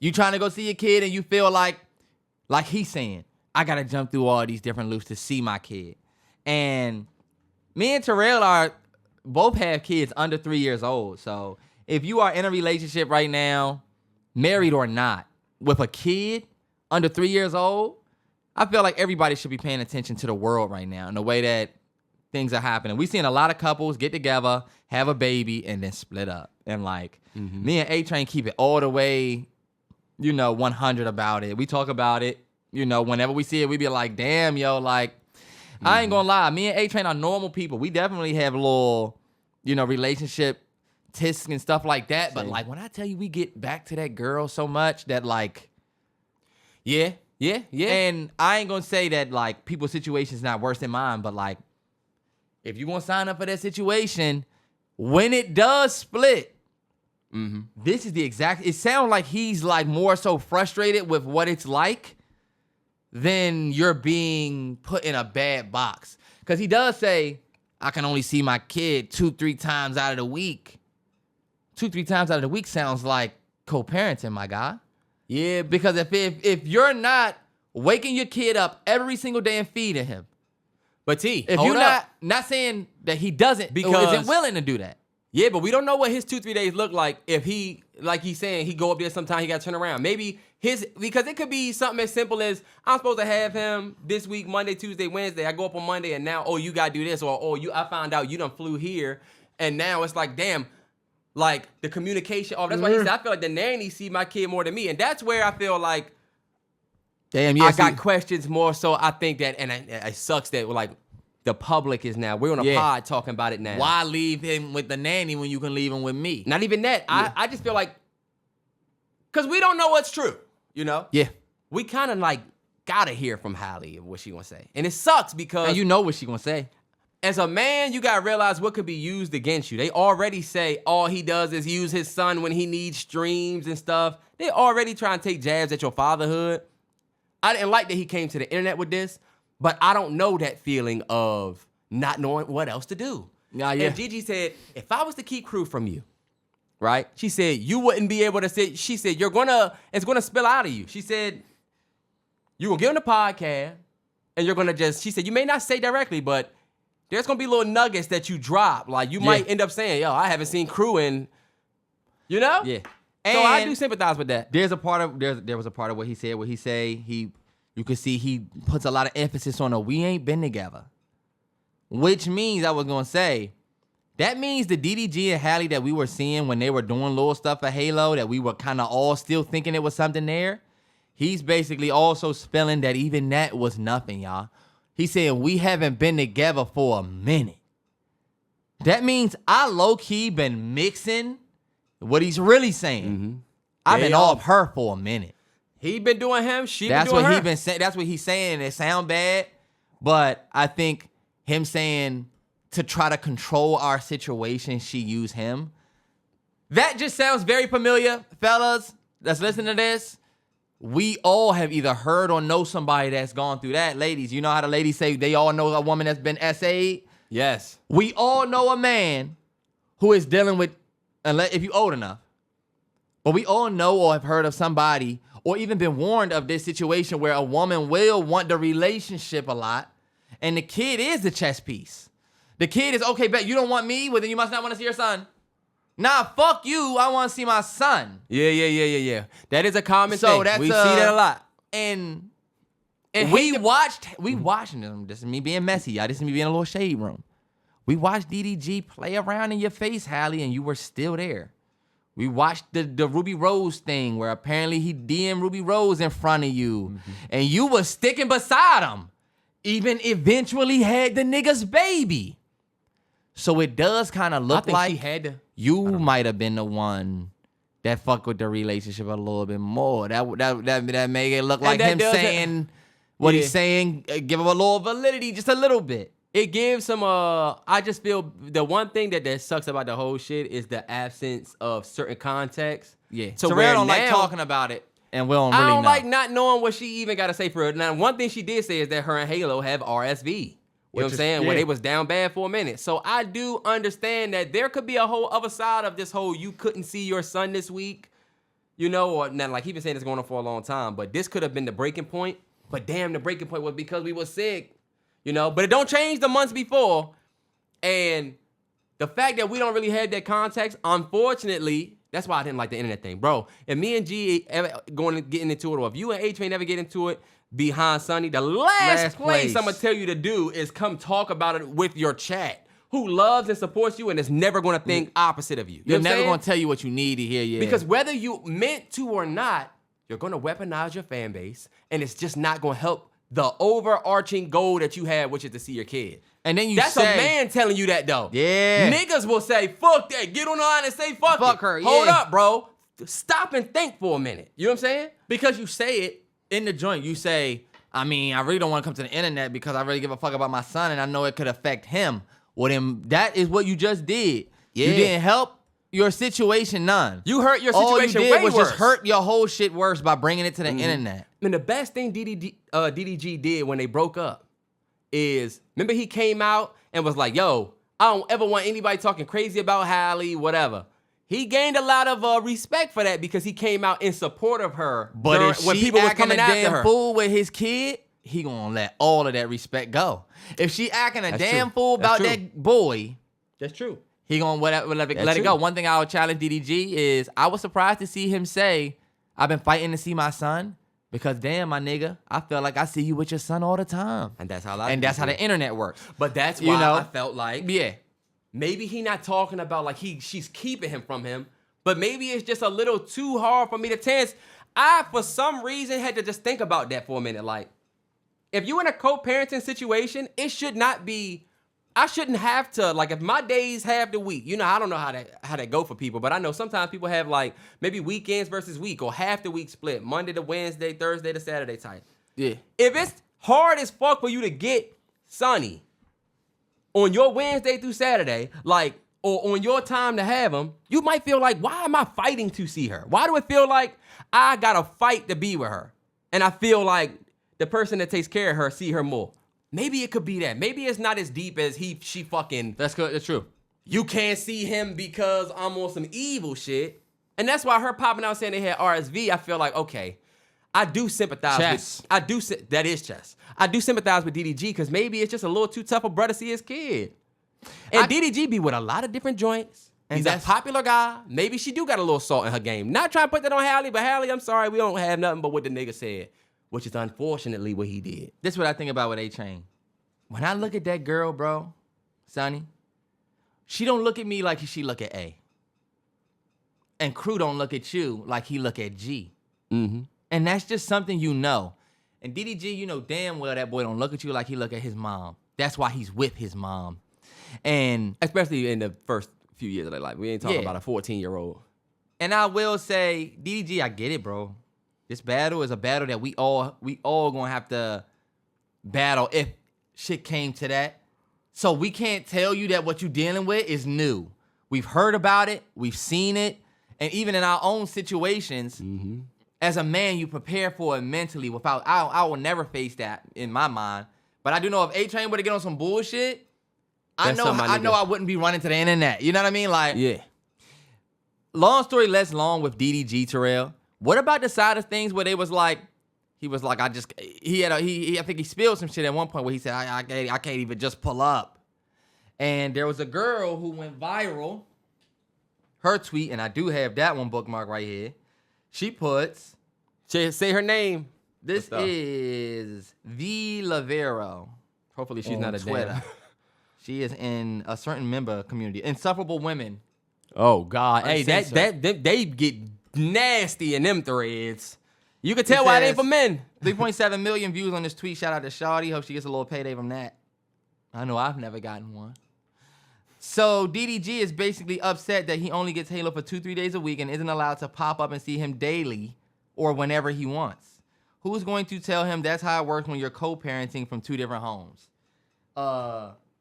You trying to go see your kid and you feel like he's saying, I got to jump through all these different loops to see my kid. And me and Terrell both have kids under 3 years old. So if you are in a relationship right now, married or not, with a kid under 3 years old, I feel like everybody should be paying attention to the world right now and the way that things are happening. We've seen a lot of couples get together, have a baby, and then split up. And like me and A-Train keep it all the way, 100 about it. We talk about it, whenever we see it, we be like, damn, yo, like, I ain't gonna lie. Me and A-Train are normal people. We definitely have little, relationship tisk and stuff like that. But like when I tell you we get back to that girl so much that like, yeah. And I ain't gonna say that like people's situation's not worse than mine, but like if you gonna sign up for that situation, when it does split, this is the exact. It sounds like he's like more so frustrated with what it's like than you're being put in a bad box. Because he does say, I can only see my kid 2-3 times out of the week. 2-3 times out of the week sounds like co-parenting, my guy. Yeah, because if you're not waking your kid up every single day and feeding him, but if you're not saying that he doesn't because isn't willing to do that. Yeah, but we don't know what his 2-3 days look like if he, like he's saying, he go up there sometime, he got to turn around. Maybe because it could be something as simple as, I'm supposed to have him this week, Monday, Tuesday, Wednesday. I go up on Monday and now, you got to do this. Or, I found out you done flew here. And now it's like, damn, like the communication. That's why he said, I feel like the nanny see my kid more than me. And that's where I feel like, damn, I got questions more. So I think that, and it sucks that like, the public is now. We're on a pod talking about it now. Why leave him with the nanny when you can leave him with me? Not even that. Yeah. I just feel like, because we don't know what's true, Yeah. We kind of like gotta hear from Halle of what she gonna say. And it sucks because... And you know what she gonna say. As a man, you gotta realize what could be used against you. They already say all he does is use his son when he needs streams and stuff. They already trying to take jabs at your fatherhood. I didn't like that he came to the internet with this. But I don't know that feeling of not knowing what else to do. And Gigi said, if I was to keep crew from you, right? She said, you wouldn't be able to say, she said, it's gonna spill out of you. She said, you're gonna get on the podcast and you're gonna she said, you may not say directly, but there's gonna be little nuggets that you drop. Like you might end up saying, yo, I haven't seen crew in, Yeah. And so I do sympathize with that. There was a part of what he said where you could see he puts a lot of emphasis on we ain't been together. Which means, I was going to say, that means the DDG and Halle that we were seeing when they were doing little stuff for Halo, that we were kind of all still thinking it was something there, he's basically also spelling that even that was nothing, y'all. He's saying we haven't been together for a minute. That means I low-key been mixing what he's really saying. I've been off her for a minute. He been doing him. She been doing her. That's what he's saying. It sound bad, but I think him saying to try to control our situation, she used him. That just sounds very familiar, fellas. That's listening to this. We all have either heard or know somebody that's gone through that. Ladies, you know how the ladies say they all know a woman that's been SA'd? Yes. We all know a man who is dealing with, unless if you're old enough, but we all know or have heard of somebody or even been warned of this situation where a woman will want the relationship a lot, and the kid is the chess piece. The kid is, okay, bet you don't want me, well then you must not want to see your son. Nah, fuck you, I want to see my son. Yeah. That is a common thing. We see that a lot. And we watching them. This is me being messy, y'all. This is me being in a little shade room. We watched DDG play around in your face, Halle, and you were still there. We watched the Ruby Rose thing where apparently he DM'd Ruby Rose in front of you. And you was sticking beside him. Even eventually had the nigga's baby. So it does kind of look like you might have been the one that fuck with the relationship a little bit more. That make it look like that him does saying what Yeah. he's saying, give him a little validity, just a little bit. It gives some. I just feel the one thing that sucks about the whole shit is the absence of certain context. Yeah. So Terrell where don't like now- talking about it, and we don't really I don't know. like not knowing what she even got to say for it. Now, one thing she did say is that her and Halo have RSV. You know what I'm saying? When they was down bad for a minute. So I do understand that there could be a whole other side of this whole you couldn't see your son this week. You know, or not like he been saying it's going on for a long time, but this could have been the breaking point. But damn, the breaking point was because we were sick. You know, but it don't change the months before. And the fact that we don't really have that context, unfortunately, that's why I didn't like the internet thing. Bro, if me and G ever getting into it, or if you and H never get into it behind Sonny, the last place I'm going to tell you to do is come talk about it with your chat, who loves and supports you and is never going to think opposite of you. They're never going to tell you what you need to hear. Yeah. Because whether you meant to or not, you're going to weaponize your fan base, and it's just not going to help the overarching goal that you have, which is to see your kid. And then That's a man telling you that, though. Yeah. Niggas will say, fuck that. Get on the line and say fuck Fuck it. her, Hold yeah. up, bro. Stop and think for a minute. You know what I'm saying? Because you say it in the joint. You say, I mean, I really don't want to come to the internet because I really give a fuck about my son and I know it could affect him. Well, then that is what you just did. Yeah. You didn't help your situation none. You hurt your All you situation did way was worse. just hurt your whole shit worse by bringing it to the internet. And the best thing DDG did when they broke up is, remember he came out and was like, yo, I don't ever want anybody talking crazy about Halle, whatever. He gained a lot of respect for that because he came out in support of her. But if when she people was acting coming a after damn her. fool with his kid, he gonna let all of that respect go. If she acting a That's damn true. fool That's about true. that boy, That's true. he gonna let it That's go. true. One thing I would challenge DDG is I was surprised to see him say, I've been fighting to see my son because damn, my nigga, I feel like I see you with your son all the time. And that's how the internet works. But that's You why know? I felt like Yeah. maybe he not talking about like she's keeping him from him, but maybe it's just a little too hard for me to tense. I, for some reason, had to just think about that for a minute. Like, if you're in a co-parenting situation, it should not be, I shouldn't have to, like, if my days half the week, you know, I don't know how that go for people, but I know sometimes people have like maybe weekends versus week or half the week split, Monday to Wednesday, Thursday to Saturday type. Yeah. If it's hard as fuck for you to get Sonny on your Wednesday through Saturday, like, or on your time to have him, you might feel like, why am I fighting to see her? Why do it feel like I gotta fight to be with her? And I feel like the person that takes care of her see her more. Maybe it could be that. Maybe it's not as deep as she fucking. That's good. That's true. You can't see him because I'm on some evil shit. And that's why her popping out saying they had RSV, I feel like, okay, I do sympathize Chess. with, that is chess. I do sympathize with DDG because maybe it's just a little too tough for brother to see his kid. And DDG be with a lot of different joints. And He's a that's- popular guy. Maybe she do got a little salt in her game. Not trying to put that on Halle, but Halle, I'm sorry, we don't have nothing but what the nigga said, which is unfortunately what he did. This is what I think about with A-Train. When I look at that girl, bro, Sonny, she don't look at me like she look at A. And Crew don't look at you like he look at G. Mm-hmm. And that's just something you know. And DDG, you know damn well that boy don't look at you like he look at his mom. That's why he's with his mom. And Especially in the first few years of their life. We ain't talking Yeah. about a 14-year-old. I will say, DDG, I get it, bro. This battle is a battle that we all gonna have to battle if shit came to that. So we can't tell you that what you're dealing with is new. We've heard about it, we've seen it, and even in our own situations, as a man, you prepare for it mentally. Without, I will never face that in my mind. But I do know if A-Train were to get on some bullshit, I know I wouldn't be running to the internet. You know what I mean? Like, Yeah. long story less long with DDG Terrell. What about the side of things where they was like, he was like, I think he spilled some shit at one point where he said, I can't even just pull up. And there was a girl who went viral, her tweet, and I do have that one bookmarked right here. She puts, Say her name. this is The Lavero. Hopefully she's on not a Twitter. Twitter. She is in a certain member community, Insufferable Women. Oh God! Hey, Uncensored. they get nasty in them threads. You can tell why it ain't for men. 3.7 million views on this tweet. Shout out to Shawty. Hope she gets a little payday from that. I know I've never gotten one. So DDG is basically upset that he only gets Halo for 2-3 days a week and isn't allowed to pop up and see him daily or whenever he wants. Who's going to tell him that's how it works when you're co-parenting from 2 different homes?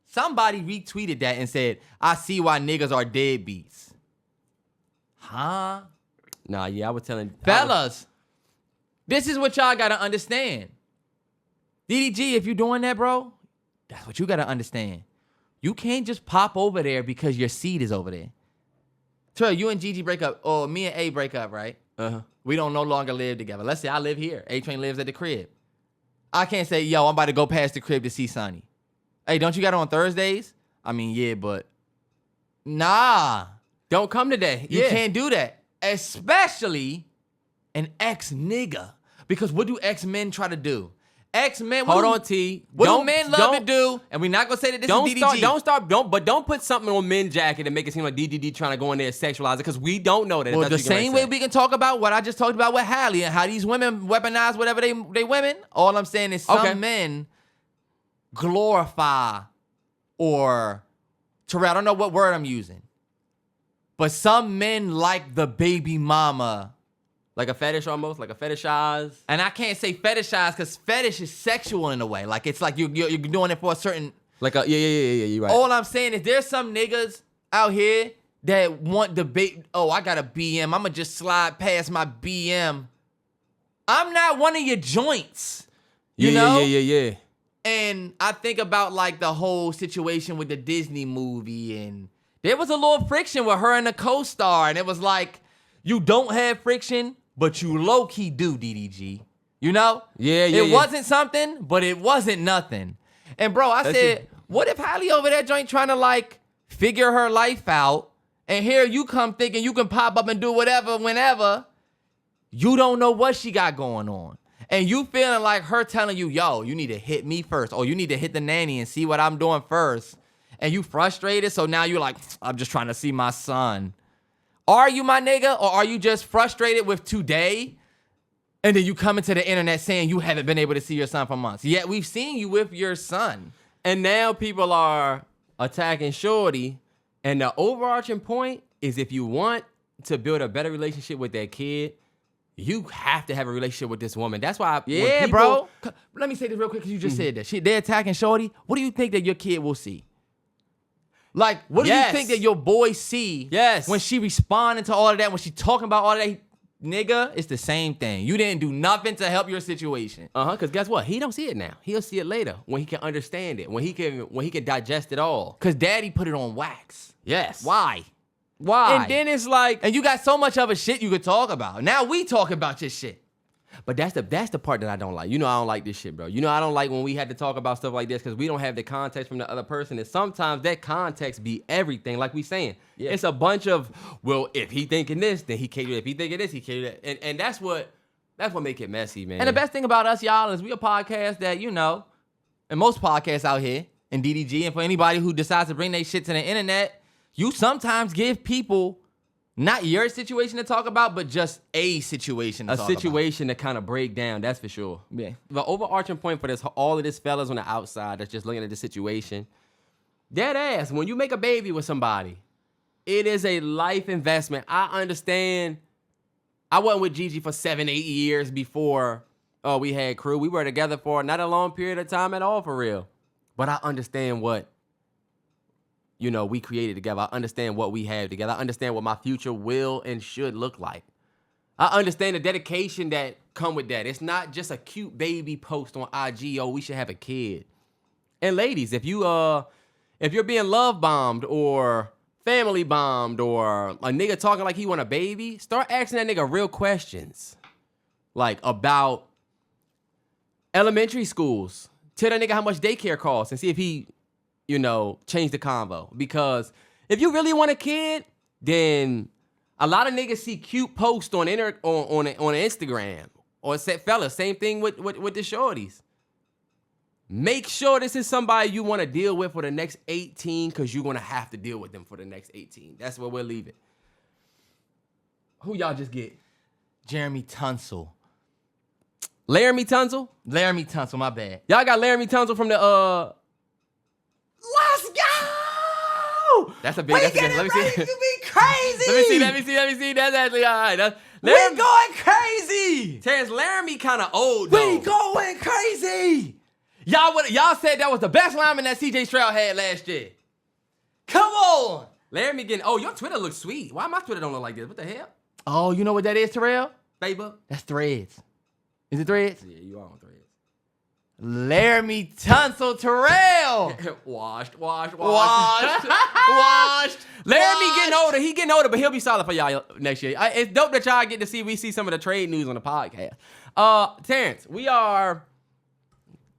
Somebody retweeted that and said, I see why niggas are deadbeats. Huh? Nah, yeah, I was telling... Fellas, this is what y'all got to understand. DDG, if you're doing that, bro, that's what you got to understand. You can't just pop over there because your seed is over there. Terrell, you and Gigi break up, or me and A break up, right? Uh-huh. We don't no longer live together. Let's say I live here. A-Train lives at the crib. I can't say, yo, I'm about to go past the crib to see Sonny. Hey, don't you got it on Thursdays? I mean, yeah, but nah. Don't come today. You can't do that. Especially an ex-nigga. Because what do ex-men try to do? Ex-men, Hold on, T. What do men love to do? And we're not going to say that this is DDG. Don't put something on men's jacket and make it seem like DDG trying to go in there and sexualize it, because we don't know that. Well, the same way we can talk about what I just talked about with Halle and how these women weaponize whatever they women. All I'm saying is some men glorify or, Terrell, I don't know what word I'm using, but some men like the baby mama. Like a fetish almost, like a fetishize. And I can't say fetishize because fetish is sexual in a way. Like it's like you're doing it for a certain... Like a, yeah, you're right. All I'm saying is there's some niggas out here that want the I got a BM. I'm going to just slide past my BM. I'm not one of your joints. You know? Yeah. And I think about like the whole situation with the Disney movie, and there was a little friction with her and the co-star, and it was like, you don't have friction, but you low-key do, DDG. You know? Yeah. It wasn't something, but it wasn't nothing. And bro, I said, what if Halle over that joint trying to like figure her life out, and here you come thinking you can pop up and do whatever whenever. You don't know what she got going on. And you feeling like her telling you, yo, you need to hit me first, or you need to hit the nanny and see what I'm doing first. And you frustrated, so now you're like, I'm just trying to see my son. Are you my nigga, or are you just frustrated with today, and then you come into the internet saying you haven't been able to see your son for months? Yet we've seen you with your son. And now people are attacking Shorty, and the overarching point is if you want to build a better relationship with that kid, you have to have a relationship with this woman. That's why bro. Let me say this real quick because you just said that. They're attacking Shorty. What do you think that your kid will see? Like, what do you think that your boy see when she responding to all of that, when she talking about all of that? Nigga, it's the same thing. You didn't do nothing to help your situation. Because guess what? He don't see it now. He'll see it later when he can understand it, when he can digest it all. Because daddy put it on wax. Yes. Why? And then it's like... And you got so much other shit you could talk about. Now we talk about your shit. But that's the part that I don't like. You know I don't like this shit, bro. You know I don't like when we had to talk about stuff like this because we don't have the context from the other person. And sometimes that context be everything, like we saying. Yeah. It's a bunch of, well, if he thinking this, then he can't do that. If he thinking this, he can't do that. And that's what make it messy, man. And the best thing about us, y'all, is we a podcast that, you know, and most podcasts out here, and DDG, and for anybody who decides to bring their shit to the internet, you sometimes give people not your situation to talk about, but just a situation to talk about. A situation to kind of break down, that's for sure. Yeah. The overarching point for this, all of this fellas on the outside that's just looking at the situation, dead ass, when you make a baby with somebody, it is a life investment. I understand. I wasn't with Gigi for 7-8 years before we had crew. We were together for not a long period of time at all, for real. But I understand what, you know, we created together. I understand what we have together. I understand what my future will and should look like. I understand the dedication that come with that. It's not just a cute baby post on IG, oh, we should have a kid. And ladies, if you're being love bombed or family bombed or a nigga talking like he want a baby, start asking that nigga real questions. Like about elementary schools. Tell that nigga how much daycare costs and see if he, you know, change the convo. Because if you really want a kid, then a lot of niggas see cute posts on Instagram. Or fellas, same thing with the shorties. Make sure this is somebody you want to deal with for the next 18, because you're going to have to deal with them for the next 18. That's where we'll leave it. Who y'all just get? Jeremy Tunsil. Laramie Tunsil? Laramie Tunsil, my bad. Y'all got Laramie Tunsil from the Let's go! Woo! That's a big. We That's a getting good. Let me ready see. to be crazy. Let me see. That's actually all right. We going crazy. Terrance, Laramie kind of old We though. going crazy. Y'all said that was the best lineman that CJ Stroud had last year. Come on. Laramie getting. Oh, your Twitter looks sweet. Why my Twitter don't look like this? What the hell? Oh, you know what that is, Terrell? Facebook. That's Threads. Is it Threads? Yeah, you on Threads. Laramie Tunsil Terrell. Washed. Washed. Laramie Washed. getting older. He getting older, but he'll be solid for y'all next year. It's dope that y'all get to see some of the trade news on the podcast. Terrance, we are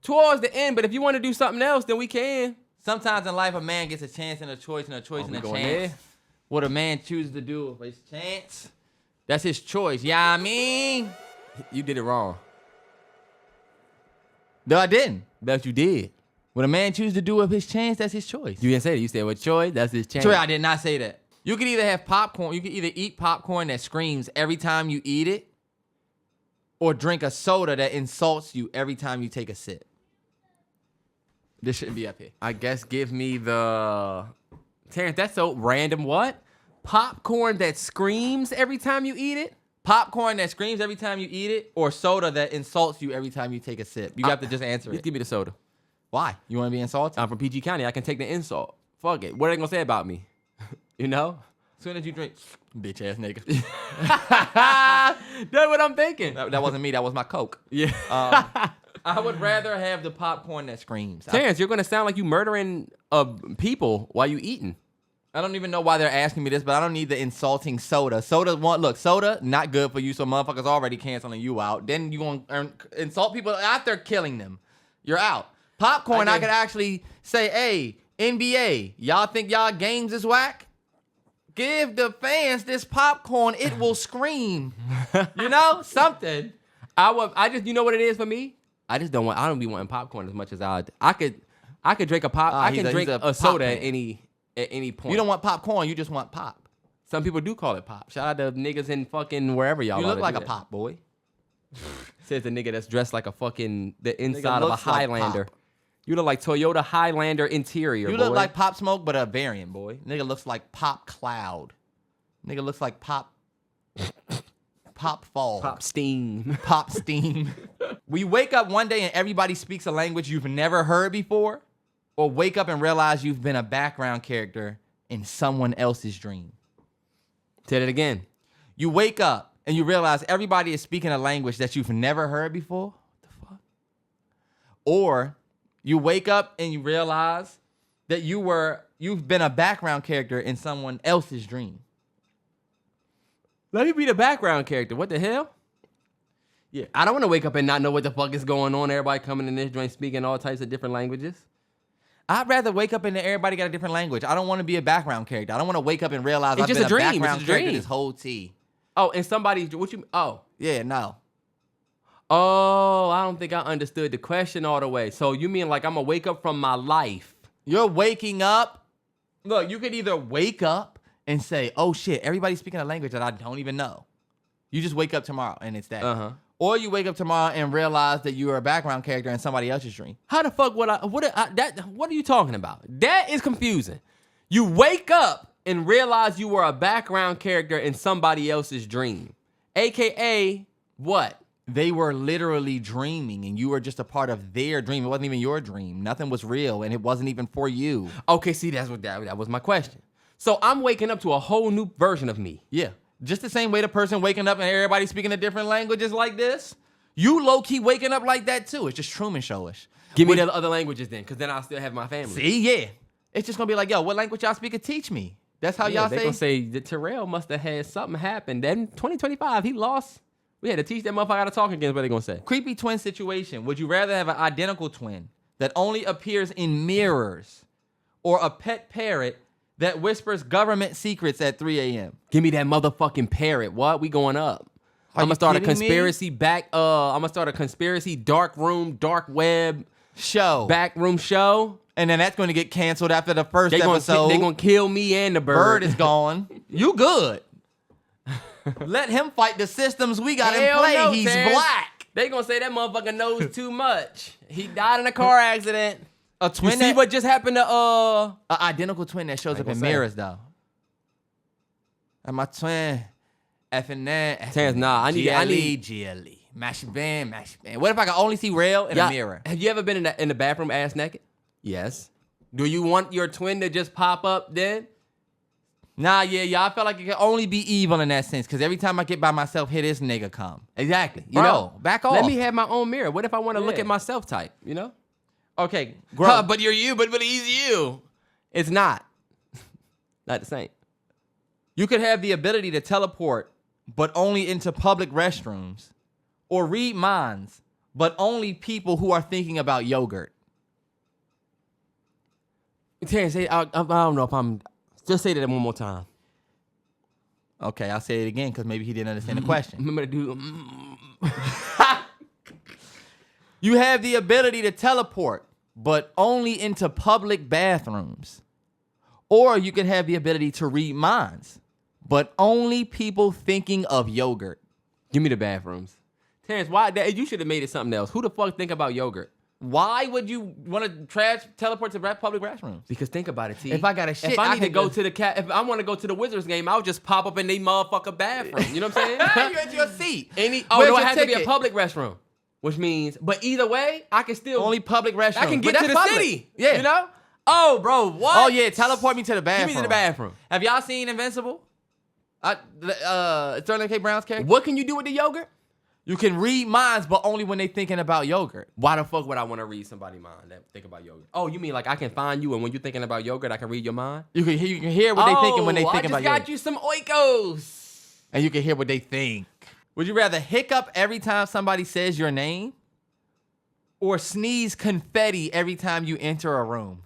towards the end, but if you want to do something else, then we can. Sometimes in life, a man gets a chance and a choice and a choice and a chance. What a man chooses to do with his chance, that's his choice. Yeah, I mean, You did it wrong. no, I didn't. But you did. What a man chooses to do with his chance, that's his choice. You didn't say that. You said with choice, that's his chance. Troy, I did not say that. You could either have popcorn. You could either eat popcorn that screams every time you eat it, or drink a soda that insults you every time you take a sip. This shouldn't be up here. I guess give me the... Terrance, that's so random. What? Popcorn that screams every time you eat it? Popcorn that screams every time you eat it, or soda that insults you every time you take a sip. You have to just answer Just it. give me the soda. Why? You want to be insulted? I'm from PG County. I can take the insult. Fuck it. What are they going to say about me? You know? As soon as you drink, bitch ass nigga. That's what I'm thinking. That wasn't me. That was my Coke. Yeah. I would rather have the popcorn that screams. Terrance, you're going to sound like you murdering people while you eating. I don't even know why they're asking me this, but I don't need the insulting soda. Soda, not good for you, so motherfuckers already canceling you out. Then you going to insult people after killing them. You're out. Popcorn, I could actually say, hey, NBA, y'all think y'all games is whack? Give the fans this popcorn. It will scream. You know? Something. You know what it is for me? I don't be wanting popcorn as much as I could drink a pop. I can drink a soda at any point. You don't want popcorn. You just want pop. Some people do call it pop. Shout out to niggas in fucking wherever y'all are. You look like a that. pop, boy. Says the nigga that's dressed like a fucking the inside of a looks like Highlander. Pop. You look like Toyota Highlander interior. You boy. look like Pop Smoke, but a variant, boy. Nigga looks like Pop Cloud. Nigga looks like Pop Fall. Pop Steam. Pop Steam. We wake up one day and everybody speaks a language you've never heard before, or wake up and realize you've been a background character in someone else's dream. Say it again. You wake up and you realize everybody is speaking a language that you've never heard before. What the fuck? Or you wake up and you realize that you've been a background character in someone else's dream. Let me be the background character. What the hell? Yeah. I don't want to wake up and not know what the fuck is going on. Everybody coming in this joint speaking all types of different languages. I'd rather wake up and everybody got a different language. I don't want to be a background character. I don't want to wake up and realize It's I've just been a dream. background It's a character dream. this whole T. Oh, and somebody's Yeah, no. Oh, I don't think I understood the question all the way. So you mean like I'm gonna wake up from my life? You're waking up. Look, you could either wake up and say, oh shit, everybody's speaking a language that I don't even know. You just wake up tomorrow and it's that. Uh-huh. Or you wake up tomorrow and realize that you are a background character in somebody else's dream. How the fuck what are you talking about? That is confusing. You wake up and realize you were a background character in somebody else's dream. AKA what? They were literally dreaming and you were just a part of their dream. It wasn't even your dream. Nothing was real and it wasn't even for you. Okay, see, that was my question. So I'm waking up to a whole new version of me. Yeah. Just the same way the person waking up and everybody speaking a different languages like this. You low-key waking up like that too. It's just Truman Show-ish. Give me the other languages then, because then I'll still have my family. See, yeah. It's just going to be like, yo, what language y'all speaking? Teach me. That's how y'all they say. Gonna say that Terrell must have had something happen. Then 2025, he lost. We had to teach that motherfucker how to talk again. What they gonna say? Creepy twin situation. Would you rather have an identical twin that only appears in mirrors or a pet parrot that whispers government secrets at 3 a.m.? Give me that motherfucking parrot. What? We going up. I'm gonna start a conspiracy I'm gonna start a conspiracy dark web show. Backroom show. And then that's going to get canceled after the first episode. They're going to kill me and the bird. Bird is gone. You good. Let him fight the systems we got in play. No, He's Terrance. black. They going to say that motherfucker knows too much. He died in a car accident. A twin. You see what just happened to an identical twin that shows up in gonna say. mirrors though. And my twin, Terrance, nah, I need- GLE. Mash band. What if I can only see Rail in a mirror? Have you ever been in the bathroom ass naked? Yes. Do you want your twin to just pop up then? Nah, yeah. I feel like it can only be evil in that sense. Because every time I get by myself, here this nigga come. Exactly. You Bro, know, back off. Let me have my own mirror. What if I want to look Yeah. at myself type? You know? Okay, grow. But you're you, but he's you. It's not. Not the same. You could have the ability to teleport, but only into public restrooms. Or read minds, but only people who are thinking about yogurt. Terrance, I don't know if I'm. Just say that one more time. Okay, I'll say it again because maybe he didn't understand the question. Remember to do. You have the ability to teleport, but only into public bathrooms. Or you could have the ability to read minds, but only people thinking of yogurt. Give me the bathrooms. Terrance, why? You should have made it something else. Who the fuck think about yogurt? Why would you want to teleport to public restrooms? Because think about it, T. If I got a shit, if I need to can go just- to the if I want to go to the Wizards game, I'll just pop up in the motherfucker bathroom. You know what I'm saying? You're at your seat. Where's Where's it your has to be a ticket? public restroom, which means, but either way, I can still Only public restrooms. I can But get to that's the public. city. Yeah. You know? Oh, bro, what? Oh yeah, teleport me to the bathroom. Give me to the bathroom. Have y'all seen Invincible? Sterling K. Brown's character. What can you do with the yogurt? You can read minds, but only when they thinking about yogurt. Why the fuck would I want to read somebody's mind that think about yogurt? Oh, you mean like I can find you and when you're thinking about yogurt, I can read your mind? You can hear what they thinking when they thinking about I just yogurt. got you some oikos. And you can hear what they think. Would you rather hiccup every time somebody says your name, or sneeze confetti every time you enter a room?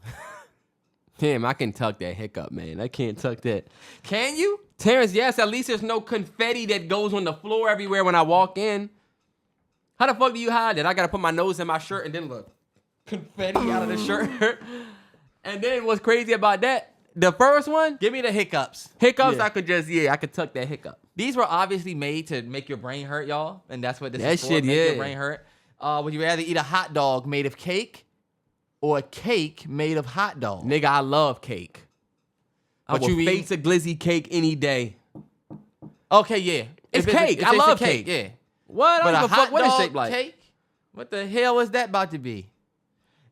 Damn, I can tuck that hiccup, man. I can't tuck that. Can you? Terrance, yes, at least there's no confetti that goes on the floor everywhere when I walk in. How the fuck do you hide that? I gotta put my nose in my shirt and then look. Confetti out of the shirt. And then what's crazy about that? The first one, Give me the hiccups. hiccups, Yeah. I could tuck that hiccup. These were obviously made to make your brain hurt, y'all. And that's what this That is for. shit, Make yeah. your brain hurt. Would you rather eat a hot dog made of cake or a cake made of hot dog? Nigga, I love cake. I But would you eat- face a glizzy cake any day. Okay, yeah. It's If cake. if I it's a love cake. Yeah. What? I But don't a give a hot fuck what it's dog shaped like. cake? What the hell is that about to be?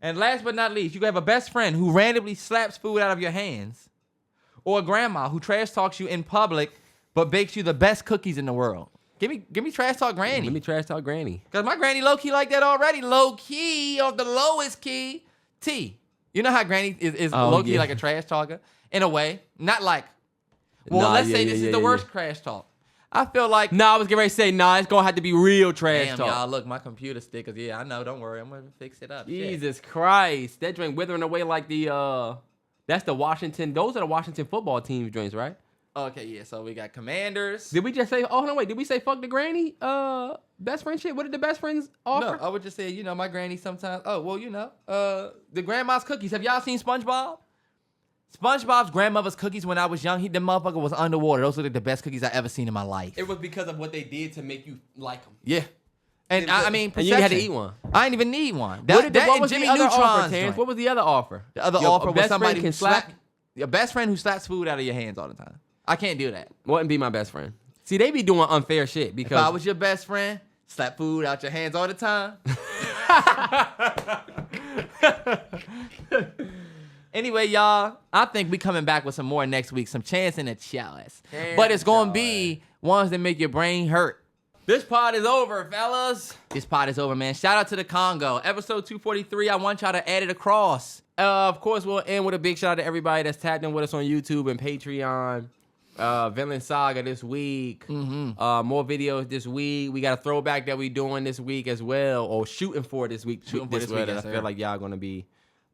And last but not least, you have a best friend who randomly slaps food out of your hands, or a grandma who trash talks you in public but bakes you the best cookies in the world. Give me trash talk granny. Let me trash talk granny. Cause my granny low key like that already. Low key of the lowest key. T. You know how granny is Oh, low key yeah. like a trash talker in a way, not like. Well, Nah, let's yeah, say yeah, this yeah, is the yeah. worst trash talk. I feel like. Nah, I was getting ready to say, nah, it's gonna have to be real trash Damn, talk. y'all, look, my computer stickers. Yeah, I know. Don't worry, I'm gonna fix it up. Shit. Jesus Christ. That joint withering away like that's the Washington, those are the Washington football team joints, right? Okay, yeah. So we got Commanders. Did we just say, oh, no, wait, did we say fuck the granny? Best friend shit? What did the best friends offer? No, I would just say, my granny sometimes. Oh, well, the grandma's cookies. Have y'all seen SpongeBob? SpongeBob's grandmother's cookies when I was young, the motherfucker was underwater. Those were the best cookies I ever seen in my life. It was because of what they did to make you like them. Yeah. And I mean, And you had to perception. eat one. I didn't even need one. What was Jimmy the other offer, Neutron's Terrance? joint. What was the other offer? The other Your offer was best somebody friend who can slap. your best friend who slaps food out of your hands all the time. I can't do that. Wouldn't be my best friend. See, they be doing unfair shit because If I was your best friend, slap food out your hands all the time. Anyway, y'all, I think we coming back with some more next week. Some chance in the chalice. But it's going to be ones that make your brain hurt. this pod is over, fellas. This pod is over, man. Shout out to the Congo. Episode 243. I want y'all to add it across. Of course, we'll end with a big shout out to everybody that's tapped in with us on YouTube and Patreon. Villain Saga this week. More videos this week. We got a throwback that we doing this week as well, or shooting for this week. Shooting for this week, that yes, I sir. feel like y'all gonna be,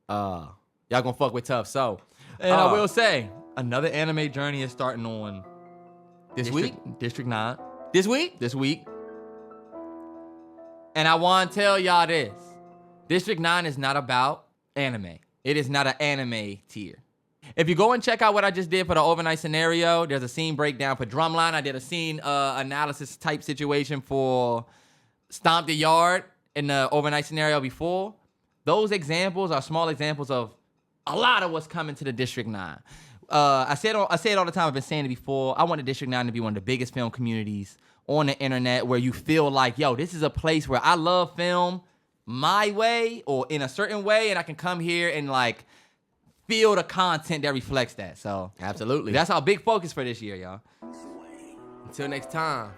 y'all gonna fuck with tough. So, And I will say, another anime journey is starting on this week, District 9. this week, This week. And I want to tell y'all this. District 9 is not about anime. It is not an anime tier. If you go and check out what I just did for the overnight scenario, there's a scene breakdown for Drumline. I did a scene analysis type situation for Stomp the Yard in the overnight scenario before. those examples are small examples of a lot of what's coming to the District 9. I say it all the time. I've been saying it before. I want the District 9 to be one of the biggest film communities on the internet where you feel like, yo, this is a place where I love film my way or in a certain way, and I can come here and like feel the content that reflects that. So Absolutely. that's our big focus for this year, y'all. Until next time.